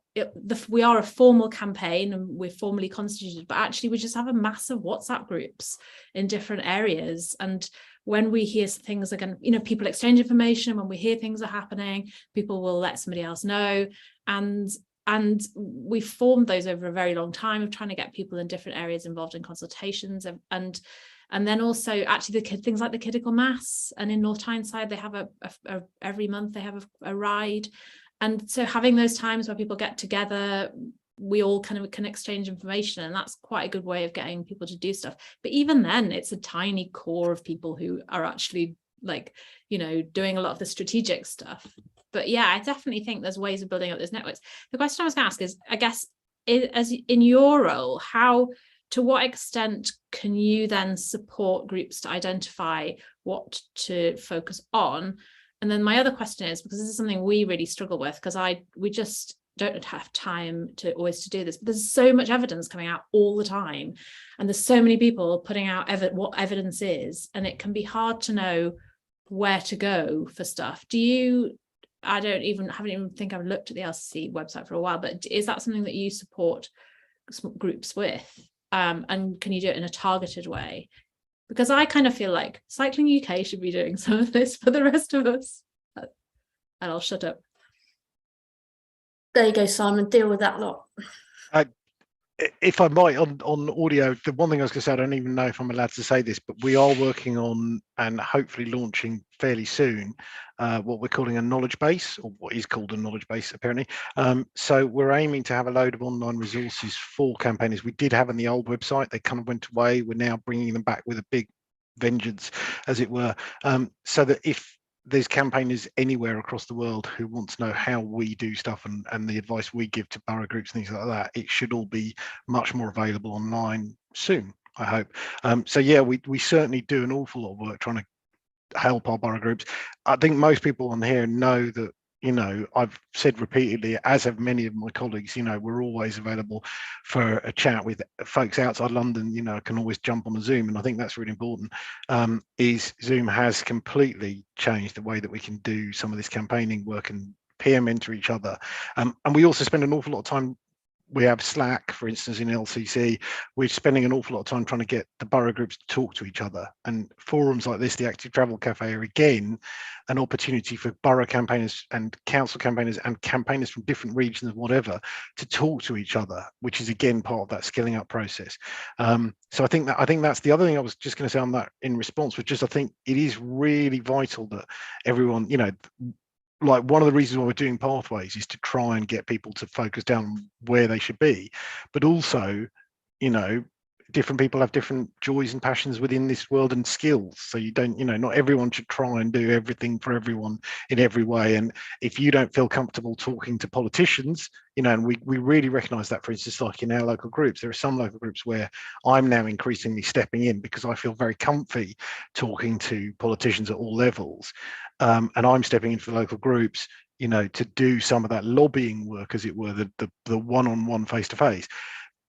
we are a formal campaign and we're formally constituted, but actually we just have a massive WhatsApp groups in different areas, and when we hear things are going to, you know, people exchange information. When we hear things are happening, people will let somebody else know, and we've formed those over a very long time of trying to get people in different areas involved in consultations, and then also actually things like the Kiddical Mass, and in North Tyneside they have a every month they have a ride, and so having those times where people get together, we all kind of can exchange information, and that's quite a good way of getting people to do stuff. But even then, it's a tiny core of people who are actually, like, you know, doing a lot of the strategic stuff. But yeah, I definitely think there's ways of building up those networks. The question I was going to ask is, I guess, as in your role, to what extent can you then support groups to identify what to focus on? And then my other question is, because this is something we really struggle with, because we just don't have time to always to do this, but there's so much evidence coming out all the time, and there's so many people putting out what evidence is, and it can be hard to know where to go for stuff. I haven't even think I've looked at the LCC website for a while, but is that something that you support groups with? And can you do it in a targeted way? Because I kind of feel like Cycling UK should be doing some of this for the rest of us. And I'll shut up.
There you go, Simon, deal with that lot.
If I might, on audio, the one thing I was going to say, I don't even know if I'm allowed to say this, but we are working on and hopefully launching fairly soon what we're calling a knowledge base, or what is called a knowledge base apparently. So we're aiming to have a load of online resources for campaigners. We did have on the old website, they kind of went away. We're now bringing them back with a big vengeance, as it were, so that if there's campaigners anywhere across the world who want to know how we do stuff and the advice we give to borough groups and things like that, it should all be much more available online soon, I hope. So yeah, we certainly do an awful lot of work trying to help our borough groups. I think most people on here know that, you know, I've said repeatedly, as have many of my colleagues, you know, we're always available for a chat with folks outside London. You know, can always jump on a Zoom, and I think that's really important. Is Zoom has completely changed the way that we can do some of this campaigning work and peer mentor each other, and we also spend an awful lot of time. We have Slack, for instance, in LCC. We're spending an awful lot of time trying to get the borough groups to talk to each other. And forums like this, the Active Travel Cafe, are again an opportunity for borough campaigners and council campaigners and campaigners from different regions, whatever, to talk to each other, which is again part of that skilling up process. So I think that's the other thing I was just going to say on that in response, was just I think it is really vital that everyone, you know, like one of the reasons why we're doing pathways is to try and get people to focus down on where they should be, but also, you know, different people have different joys and passions within this world and skills. So you don't, you know, not everyone should try and do everything for everyone in every way. And if you don't feel comfortable talking to politicians, you know, and we really recognize that, for instance, like in our local groups, there are some local groups where I'm now increasingly stepping in because I feel very comfy talking to politicians at all levels. And I'm stepping into the local groups, you know, to do some of that lobbying work, as it were, the one-on-one face-to-face.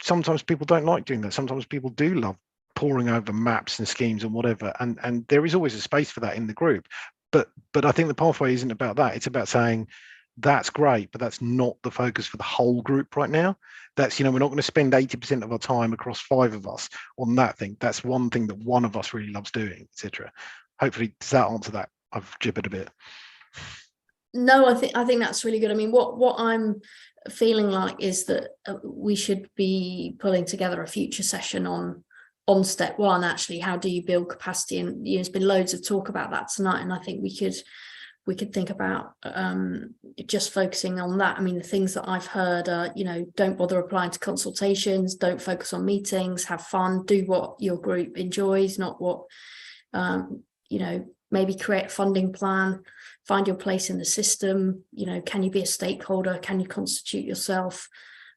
Sometimes people don't like doing that. Sometimes people do love poring over maps and schemes and whatever, and there is always a space for that in the group. But I think the pathway isn't about that. It's about saying that's great, but that's not the focus for the whole group right now. That's, you know, we're not going to spend 80% of our time across 5 of us on that thing. That's one thing that one of us really loves doing, etc. Hopefully, does that answer that? I've gibbered a bit.
No, I think that's really good. I mean, what I'm feeling like is that we should be pulling together a future session on step 1. Actually, how do you build capacity? And, you know, there's been loads of talk about that tonight, and I think we could think about just focusing on that. I mean, the things that I've heard are, you know, don't bother applying to consultations, don't focus on meetings, have fun, do what your group enjoys, not what you know. Maybe create a funding plan, find your place in the system. You know, can you be a stakeholder? Can you constitute yourself?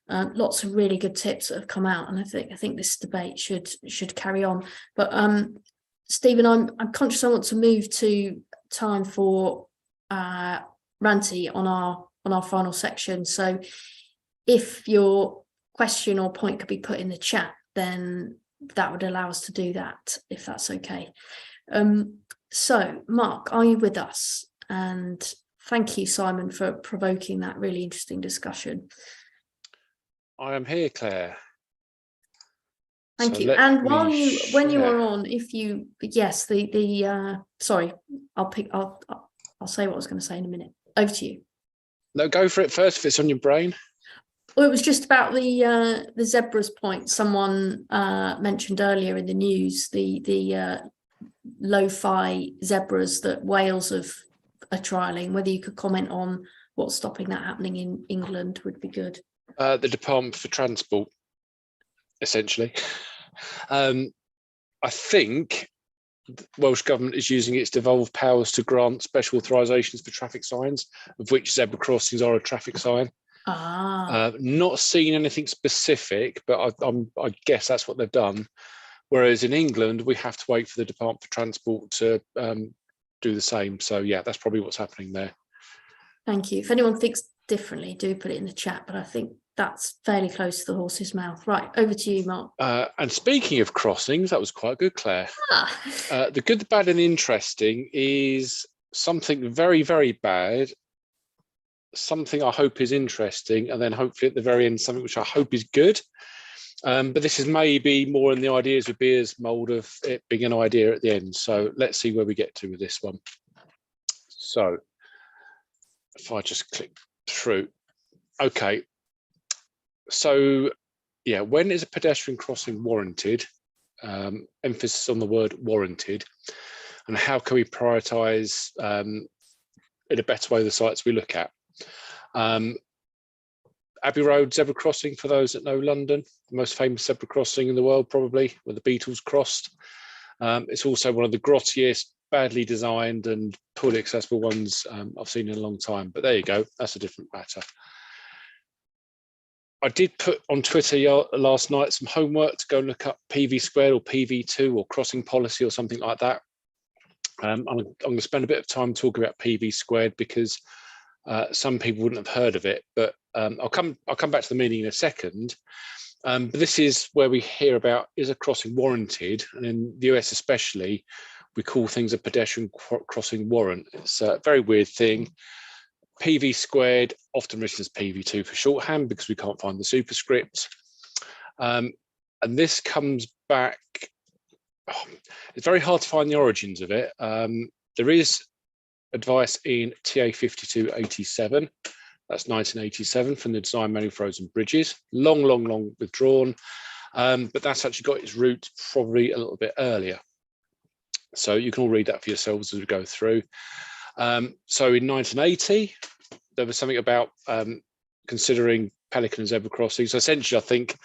Lots of really good tips that have come out, and I think this debate should carry on. But Stephen, I'm conscious I want to move to time for Ranty on our final section. So, if your question or point could be put in the chat, then that would allow us to do that, if that's okay. So, Mark, are you with us? And thank you, Simon, for provoking that really interesting discussion.
I am here, Claire.
Thank
So
you. And when you
share.
are on, sorry, I'll say what I was going to say in a minute. Over to you.
No, go for it first if it's on your brain.
Well, it was just about the zebras point. Someone mentioned earlier in the news the lo-fi zebras that Wales are trialling. Whether you could comment on what's stopping that happening in England would be good.
The Department for Transport, essentially. I think the Welsh Government is using its devolved powers to grant special authorisations for traffic signs, of which zebra crossings are a traffic sign. Not seen anything specific, but I guess that's what they've done. Whereas in England, we have to wait for the Department for Transport to do the same. So yeah, that's probably what's happening there.
Thank you. If anyone thinks differently, do put it in the chat, but I think that's fairly close to the horse's mouth. Right, over to you, Mark.
And speaking of crossings, that was quite good, Claire. The good, the bad and interesting is something very, very bad, something I hope is interesting, and then hopefully at the very end, something which I hope is good. But this is maybe more in the ideas with beers mold of it being an idea at the end. So let's see where we get to with this one. So if I just click through. Okay. So yeah, when is a pedestrian crossing warranted? Emphasis on the word warranted. And how can we prioritise in a better way the sites we look at? Abbey Road zebra crossing, for those that know London, the most famous zebra crossing in the world, probably, where the Beatles crossed. It's also one of the grottiest, badly designed and poorly accessible ones I've seen in a long time. But there you go, that's a different matter. I did put on Twitter last night some homework to go look up PV squared or PV2 or crossing policy or something like that. I'm going to spend a bit of time talking about PV squared because some people wouldn't have heard of it, but I'll come back to the meaning in a second. But this is where we hear about, is a crossing warranted? And in the US especially, we call things a pedestrian crossing warrant. It's a very weird thing. PV squared, often written as PV2 for shorthand because we can't find the superscript. And this comes back, it's very hard to find the origins of it. There is advice in TA 5287, that's 1987, from the Design Manual for Roads and Bridges. Long withdrawn, but that's actually got its roots probably a little bit earlier. So you can all read that for yourselves as we go through. So in 1980, there was something about considering pelican and zebra crossings. So essentially, I think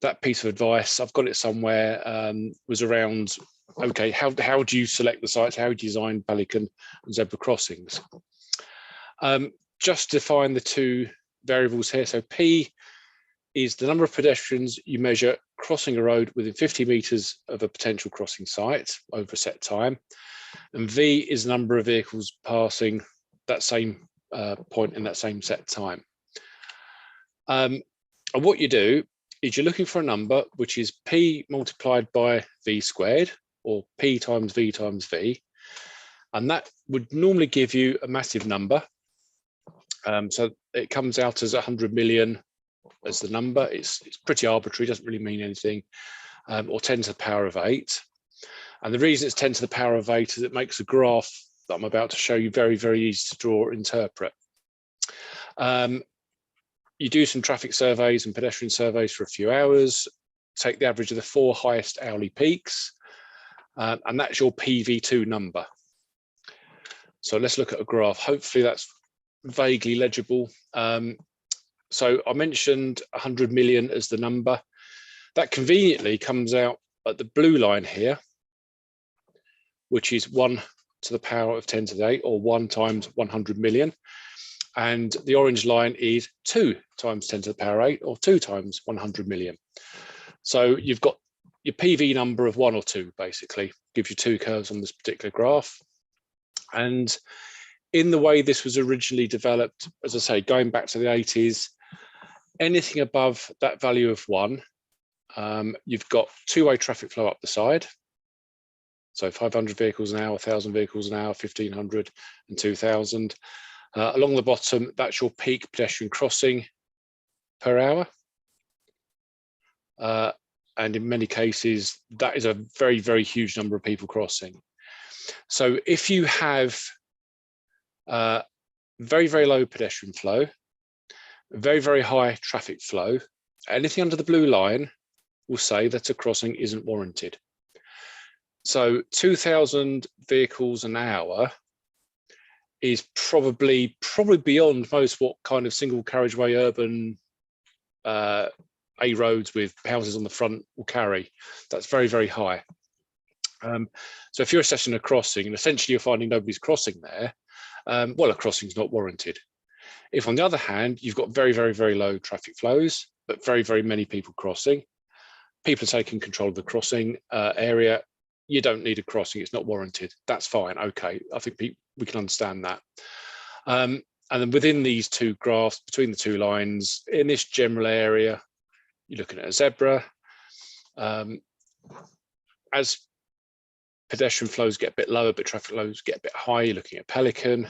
that piece of advice, I've got it somewhere, was around, okay, how do you select the sites? How do you design pelican and zebra crossings? Just define the two variables here. So P is the number of pedestrians you measure crossing a road within 50 meters of a potential crossing site over a set time. And V is the number of vehicles passing that same point in that same set time. And what you do is you're looking for a number which is P multiplied by V squared, or P times V times V. And that would normally give you a massive number. So it comes out as 100 million as the number. It's pretty arbitrary, doesn't really mean anything, or 10 to the power of 8. And the reason it's 10 to the power of 8 is it makes a graph that I'm about to show you very, very easy to draw or interpret. You do some traffic surveys and pedestrian surveys for a few hours, take the average of the 4 highest hourly peaks, and that's your PV2 number. So let's look at a graph. Hopefully that's vaguely legible. So I mentioned 100 million as the number. That conveniently comes out at the blue line here, which is 1 to the power of 10 to the 8, or 1 times 100 million. And the orange line is 2 times 10 to the power 8, or 2 times 100 million. So you've got your PV number of 1 or 2, basically. Gives you 2 curves on this particular graph. And in the way this was originally developed, as I say, going back to the 80s, anything above that value of 1, you've got two-way traffic flow up the side. So 500 vehicles an hour, 1,000 vehicles an hour, 1,500 and 2,000. Along the bottom, that's your peak pedestrian crossing per hour. And in many cases, that is a very, very huge number of people crossing. So if you have very, very low pedestrian flow, very, very high traffic flow, anything under the blue line will say that a crossing isn't warranted. So 2,000 vehicles an hour is probably beyond most what kind of single carriageway urban A roads with houses on the front will carry. That's very, very high. So if you're assessing a crossing and essentially you're finding nobody's crossing there, well, a crossing's not warranted. If on the other hand, you've got very, very, very low traffic flows, but very, very many people crossing, people are taking control of the crossing area, you don't need a crossing, it's not warranted. That's fine, okay. I think we can understand that. And then within these two graphs, between the two lines, in this general area, you're looking at a zebra. As pedestrian flows get a bit lower, but traffic flows get a bit higher, you're looking at pelican.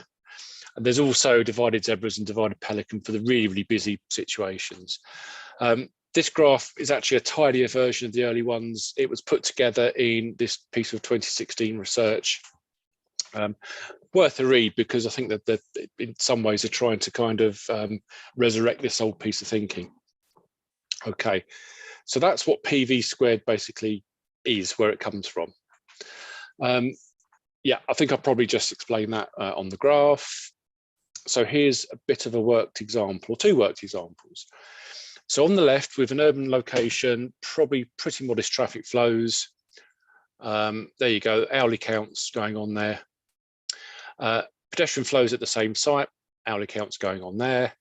And there's also divided zebras and divided pelican for the really, really busy situations. This graph is actually a tidier version of the early ones. It was put together in this piece of 2016 research. Worth a read because I think that in some ways are trying to kind of resurrect this old piece of thinking. Okay, so that's what PV squared basically is, where it comes from. Yeah, I think I'll probably just explain that on the graph. So here's a bit of a worked example, or two worked examples. So on the left, with an urban location, probably pretty modest traffic flows. There you go, hourly counts going on there. Pedestrian flows at the same site, hourly counts going on there.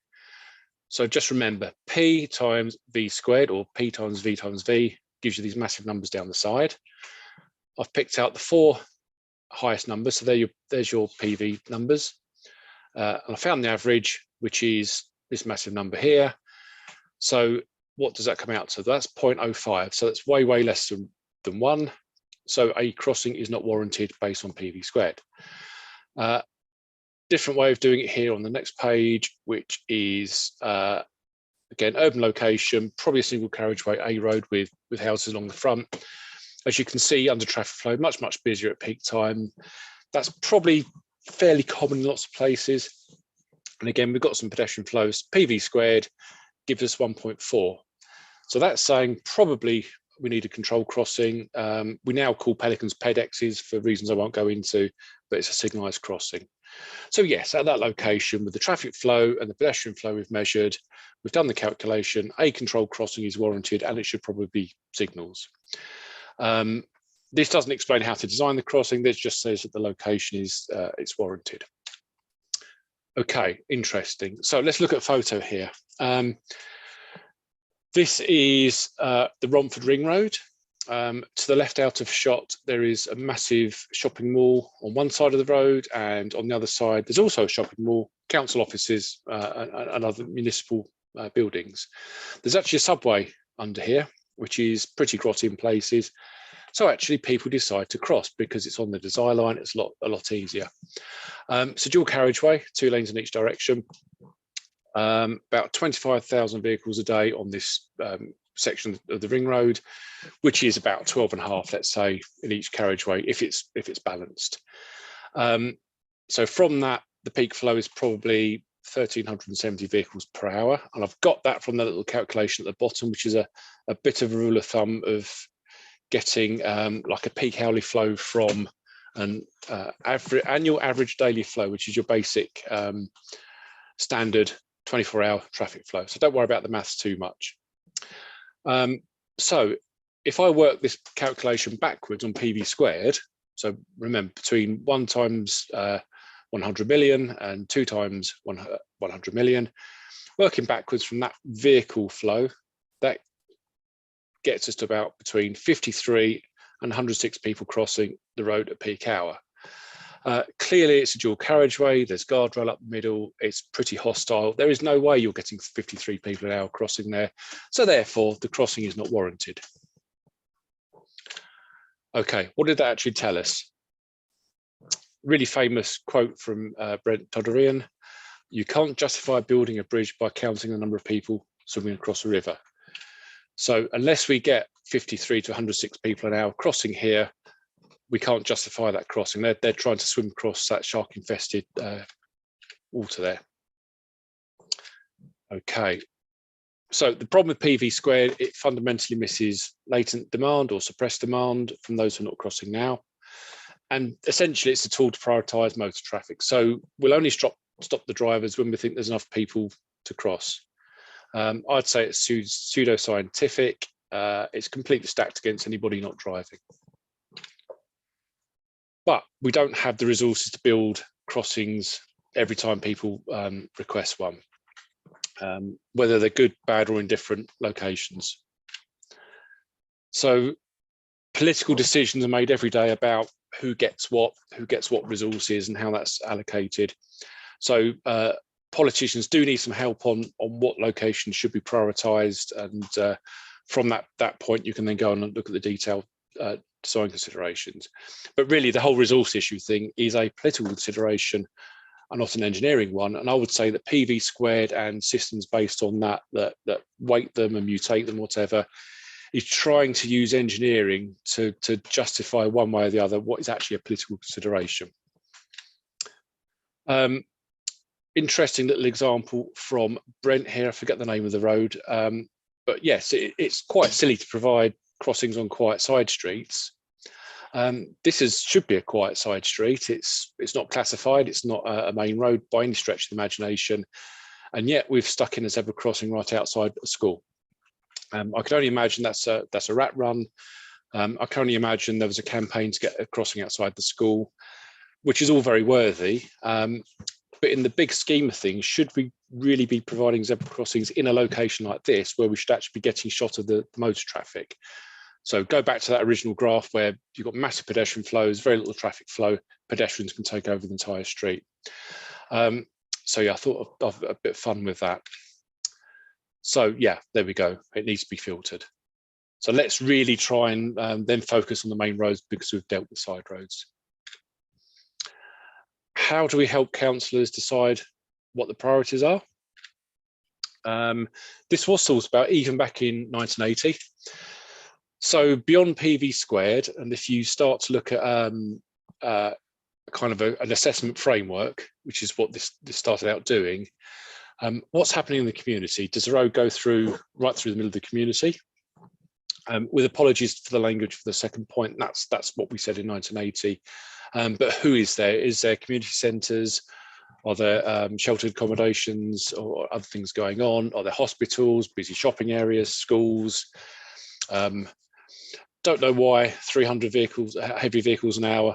So just remember, P times V squared, or P times V gives you these massive numbers down the side. I've picked out the four highest numbers, so there's your PV numbers. And I found the average, which is this massive number here. So what does that come out to? That's 0.05, so that's way, way less than 1. So a crossing is not warranted based on PV squared. Different way of doing it here on the next page, which is, again, urban location, probably a single carriageway A road with houses along the front. As you can see, under traffic flow, much, much busier at peak time. That's probably fairly common in lots of places. And again, we've got some pedestrian flows. PV squared gives us 1.4. So that's saying probably we need a control crossing. We now call pelicans pedexes for reasons I won't go into, but it's a signalised crossing. So yes, at that location with the traffic flow and the pedestrian flow we've measured, we've done the calculation, a control crossing is warranted and it should probably be signals. This doesn't explain how to design the crossing, this just says that the location is it's warranted. Okay, interesting. So let's look at a photo here. This is the Romford Ring Road. To the left out of shot, there is a massive shopping mall on one side of the road, and on the other side, there's also a shopping mall, council offices, and other municipal buildings. There's actually a subway under here, which is pretty grotty in places. So actually, people decide to cross because it's on the desire line. It's a lot easier. So dual carriageway, 2 lanes in each direction. About 25,000 vehicles a day on this section of the ring road, which is about 12.5, let's say, in each carriageway if it's balanced. So from that, the peak flow is probably 1,370 vehicles per hour, and I've got that from the little calculation at the bottom, which is a bit of a rule of thumb of getting like a peak hourly flow from an annual average daily flow, which is your basic standard 24-hour traffic flow. So don't worry about the maths too much. So if I work this calculation backwards on PV squared, so remember between 1 times 100 million and 2 times 100 million, working backwards from that vehicle flow, that gets us to about between 53 and 106 people crossing the road at peak hour. Clearly, it's a dual carriageway. There's guardrail up the middle. It's pretty hostile. There is no way you're getting 53 people an hour crossing there. So therefore, the crossing is not warranted. Okay, what did that actually tell us? Really famous quote from Brent Todorian: "You can't justify building a bridge by counting the number of people swimming across a river." So unless we get 53 to 106 people an hour crossing here, we can't justify that crossing. They're trying to swim across that shark-infested water there. Okay, so the problem with PV squared, it fundamentally misses latent demand or suppressed demand from those who are not crossing now. And essentially it's a tool to prioritise motor traffic. So we'll only stop the drivers when we think there's enough people to cross. I'd say it's pseudo-scientific. It's completely stacked against anybody not driving. But we don't have the resources to build crossings every time people request one, whether they're good, bad, or indifferent locations. So political decisions are made every day about who gets what resources and how that's allocated. So politicians do need some help on what locations should be prioritised, and from that point you can then go on and look at the detailed design considerations. But really the whole resource issue thing is a political consideration and not an engineering one. And I would say that PV squared and systems based on that weight them and mutate them, whatever, is trying to use engineering to justify one way or the other what is actually a political consideration. Interesting little example from Brent here. I forget the name of the road, but yes, it's quite silly to provide crossings on quiet side streets. This should be a quiet side street. It's not classified. It's not a main road by any stretch of the imagination, and yet we've stuck in a zebra crossing right outside a school. I can only imagine that's a rat run. I can only imagine there was a campaign to get a crossing outside the school, which is all very worthy. But in the big scheme of things, should we really be providing zebra crossings in a location like this, where we should actually be getting shot of the motor traffic? So go back to that original graph where you've got massive pedestrian flows, very little traffic flow, pedestrians can take over the entire street. So yeah, I thought of a bit of fun with that. So yeah, there we go. It needs to be filtered. So let's really try and then focus on the main roads, because we've dealt with side roads. How do we help councillors decide what the priorities are? This was thought about even back in 1980. So beyond PV squared, and if you start to look at kind of an assessment framework, which is what this started out doing, what's happening in the community? Does the road go right through the middle of the community? With apologies for the language for the second point, that's what we said in 1980. But who is there? Is there community centres? Are there sheltered accommodations or other things going on? Are there hospitals, busy shopping areas, schools? Don't know why 300 heavy vehicles an hour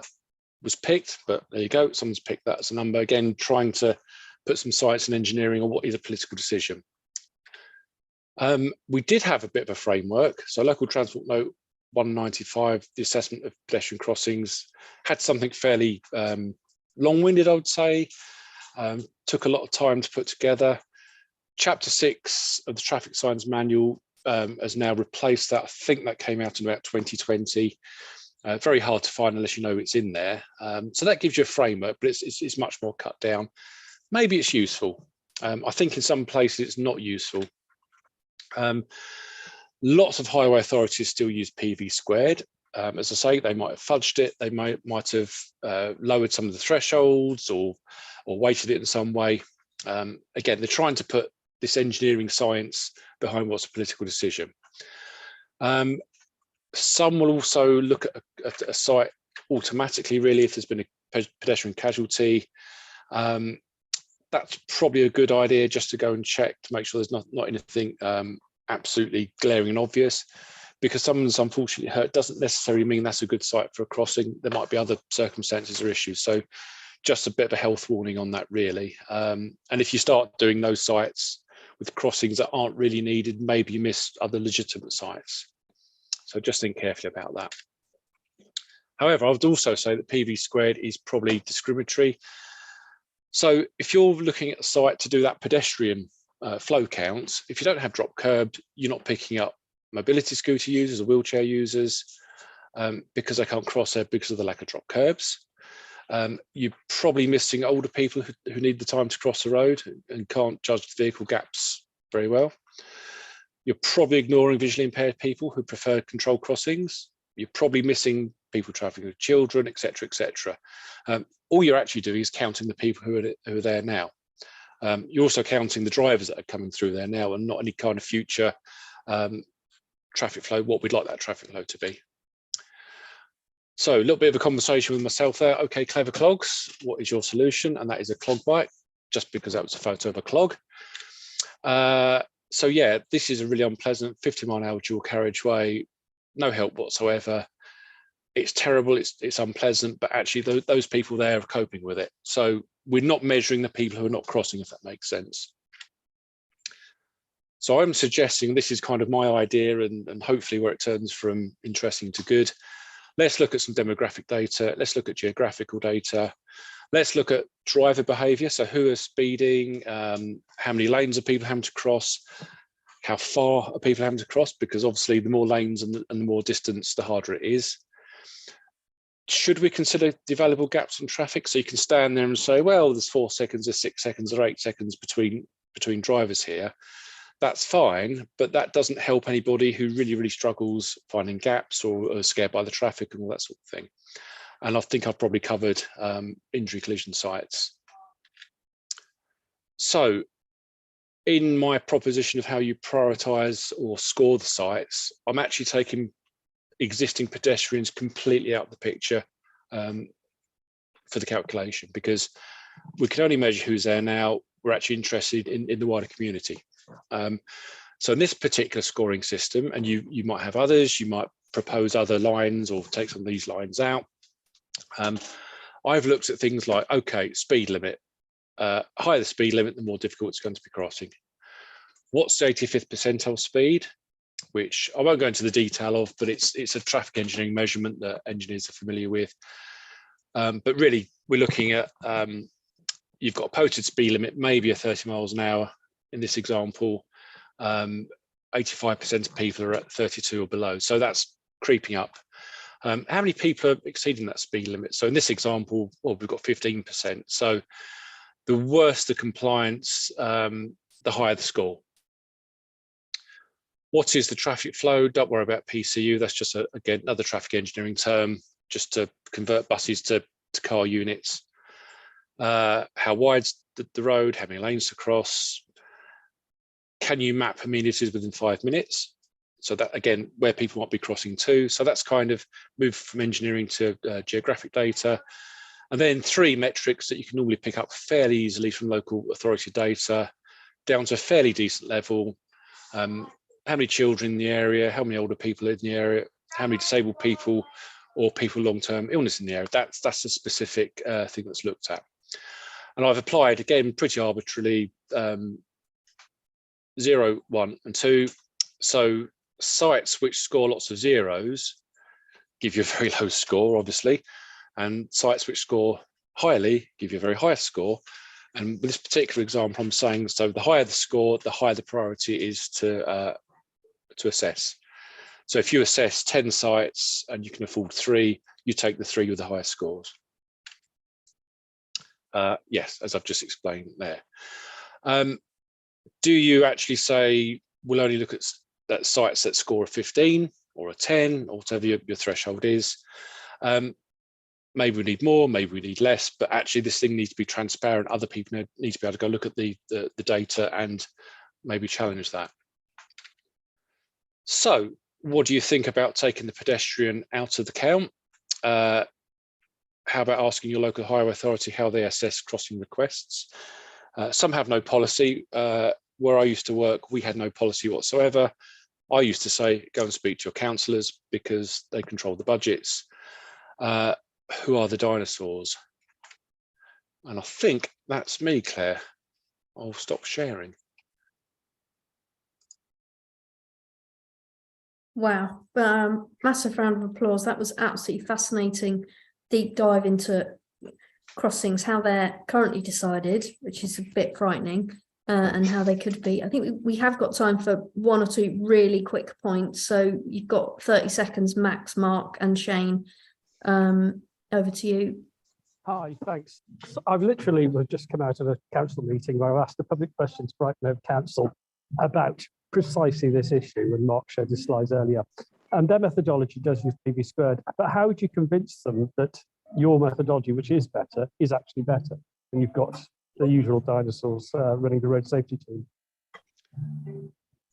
was picked, but there you go. Someone's picked that as a number. Again, trying to put some science and engineering on what is a political decision. We did have a bit of a framework. So Local Transport Note 195, the assessment of pedestrian crossings, had something fairly long-winded, I would say. Took a lot of time to put together. Chapter 6 of the Traffic Signs Manual has now replaced that. I think that came out in about 2020. Very hard to find unless you know it's in there. So that gives you a framework, but it's much more cut down. Maybe it's useful. I think in some places it's not useful. Lots of highway authorities still use PV squared. As I say, they might have fudged it. They might have lowered some of the thresholds or weighted it in some way. Again, they're trying to put this engineering science behind what's a political decision. Some will also look at a site automatically, really, if there's been a pedestrian casualty. That's probably a good idea, just to go and check to make sure there's not anything absolutely glaring and obvious, because someone's unfortunately hurt doesn't necessarily mean that's a good site for a crossing. There might be other circumstances or issues. So just a bit of a health warning on that, really. And if you start doing those sites with crossings that aren't really needed, maybe you miss other legitimate sites. So just think carefully about that. However, I would also say that PV squared is probably discriminatory. So if you're looking at a site to do that pedestrian flow count, if you don't have drop curb, you're not picking up mobility scooter users or wheelchair users. because they can't cross there because of the lack of drop curbs. You're probably missing older people who need the time to cross the road and can't judge the vehicle gaps very well. You're probably ignoring visually impaired people who prefer controlled crossings. You're probably missing people traveling with children, etc., etc. All you're actually doing is counting the people who are there now. You're also counting the drivers that are coming through there now, and not any kind of future traffic flow, what we'd like that traffic flow to be. So a little bit of a conversation with myself there. Okay, clever clogs, what is your solution? And that is a clog bike, just because that was a photo of a clog. So yeah, this is a really unpleasant 50-mile-an-hour dual carriageway, no help whatsoever. It's terrible, it's unpleasant, but actually those people there are coping with it. So we're not measuring the people who are not crossing, if that makes sense. So I'm suggesting, this is kind of my idea, and hopefully where it turns from interesting to good. Let's look at some demographic data. Let's look at geographical data. Let's look at driver behaviour. So who are speeding? How many lanes are people having to cross? How far are people having to cross? Because obviously the more lanes and the more distance, the harder it is. Should we consider the available gaps in traffic? So you can stand there and say, well, there's 4 seconds, there's 6 seconds, or 8 seconds between drivers here. That's fine, but that doesn't help anybody who really struggles finding gaps or are scared by the traffic and all that sort of thing. And I think I've probably covered injury collision sites. So in my proposition of how you prioritise or score the sites, I'm actually taking existing pedestrians completely out of the picture for the calculation, because we can only measure who's there now. We're actually interested in the wider community. So in this particular scoring system, and you might have others, you might propose other lines or take some of these lines out. I've looked at things like, okay, speed limit. Higher the speed limit, the more difficult it's going to be crossing. What's the 85th percentile speed? Which I won't go into the detail of, but it's a traffic engineering measurement that engineers are familiar with. But really, we're looking at, you've got a posted speed limit, maybe a 30 miles an hour in this example. 85% of people are at 32 or below, so that's creeping up. How many people are exceeding that speed limit? So in this example, well, we've got 15%. So the worse the compliance, the higher the score. What is the traffic flow? Don't worry about PCU. That's just, again, another traffic engineering term, just to convert buses to car units. How wide's the road? How many lanes to cross? Can you map amenities within 5 minutes? So that, again, where people might be crossing to. So that's kind of moved from engineering to geographic data. And then 3 metrics that you can normally pick up fairly easily from local authority data, down to a fairly decent level. How many children in the area, how many older people in the area, how many disabled people or people long-term illness in the area. That's a specific thing that's looked at. And I've applied, again, pretty arbitrarily, 0, 1 and 2. So sites which score lots of zeros give you a very low score, obviously, and sites which score highly give you a very high score. And with this particular example, I'm saying, so the higher the score, the higher the priority is to assess. So if you assess 10 sites and you can afford 3, you take the 3 with the highest scores. Yes, as I've just explained there. Do you actually say, we'll only look at sites that score a 15 or a 10, or whatever your threshold is? Maybe we need more, maybe we need less, but actually this thing needs to be transparent. Other people need to be able to go look at the data and maybe challenge that. So what do you think about taking the pedestrian out of the count? How about asking your local highway authority how they assess crossing requests? Some have no policy. Where I used to work, we had no policy whatsoever. I used to say, go and speak to your councillors because they control the budgets. Who are the dinosaurs? And I think that's me, Claire. I'll stop sharing.
Wow, massive round of applause. That was absolutely fascinating. Deep dive into crossings, how they're currently decided, which is a bit frightening, and how they could be. I think we have got time for one or two really quick points. So you've got 30 seconds max, Mark and Shane. Over to you.
Hi, thanks. So I've literally just come out of a council meeting where I asked the public questions to Brighton Hove Council about precisely this issue, and Mark showed his slides earlier. And their methodology does use PV squared, but how would you convince them that your methodology, which is better, is actually better? And you've got the usual dinosaurs running the road safety team.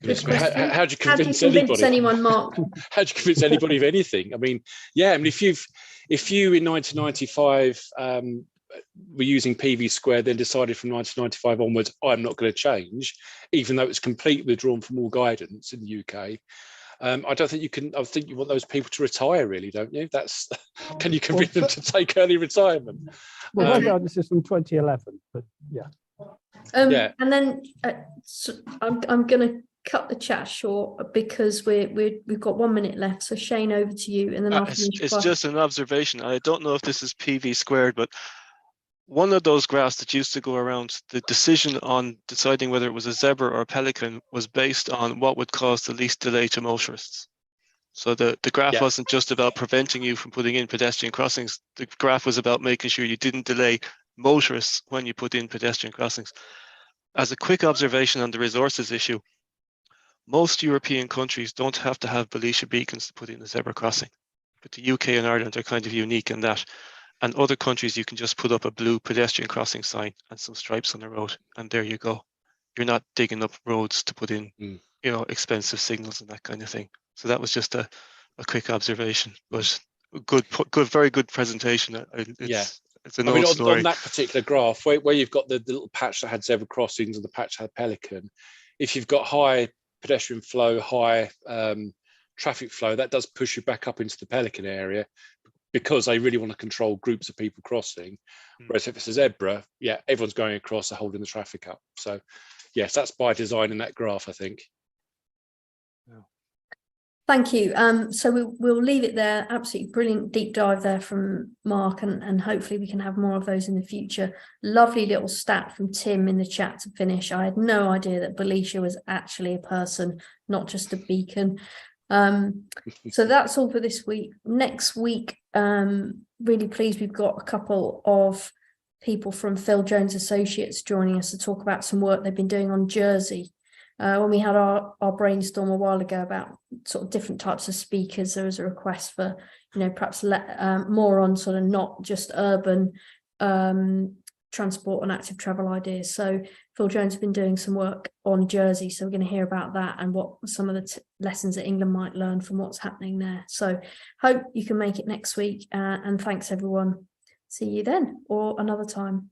How do you convince anybody?
Anyone, Mark?
How do you convince anybody of anything? I mean, yeah, I mean, if you in 1995 were using PV squared, then decided from 1995 onwards, I'm not going to change, even though it's completely withdrawn from all guidance in the UK. I don't think you can. I think you want those people to retire, really, don't you? That's can you convince them to take early retirement?
Well, my guidance is from 2011, but yeah.
Yeah.
And then so I'm going to cut the chat short because we've got 1 minute left. So Shane, over to you, and then I'll finish.
It's just an observation. I don't know if this is PV squared, but one of those graphs that used to go around, the decision on deciding whether it was a zebra or a pelican was based on what would cause the least delay to motorists. So the graph wasn't just about preventing you from putting in pedestrian crossings. The graph was about making sure you didn't delay motorists when you put in pedestrian crossings. As a quick observation on the resources issue, most European countries don't have to have Belisha beacons to put in a zebra crossing, but the UK and Ireland are kind of unique in that. And other countries, you can just put up a blue pedestrian crossing sign and some stripes on the road, and there you go. You're not digging up roads to put in, you know, expensive signals and that kind of thing. So that was just a quick observation, but good, very good presentation. It's an old story.
On that particular graph, where you've got the little patch that had zebra crossings and the patch that had pelican, if you've got high pedestrian flow, high traffic flow, that does push you back up into the pelican area, because they really want to control groups of people crossing. Whereas if it's a zebra, yeah, everyone's going across, they're holding the traffic up. So yes, that's by design in that graph, I think.
Thank you. So we'll leave it there. Absolutely brilliant deep dive there from Mark, and hopefully we can have more of those in the future. Lovely little stat from Tim in the chat to finish. I had no idea that Belisha was actually a person, not just a beacon. So that's all for this week. Next week, really pleased we've got a couple of people from Phil Jones Associates joining us to talk about some work they've been doing on Jersey. When we had our brainstorm a while ago about sort of different types of speakers, there was a request for, you know, perhaps more on sort of not just urban transport and active travel ideas. So Phil Jones has been doing some work on Jersey, so we're going to hear about that and what some of the lessons that England might learn from what's happening there. So hope you can make it next week, and thanks everyone. See you then or another time.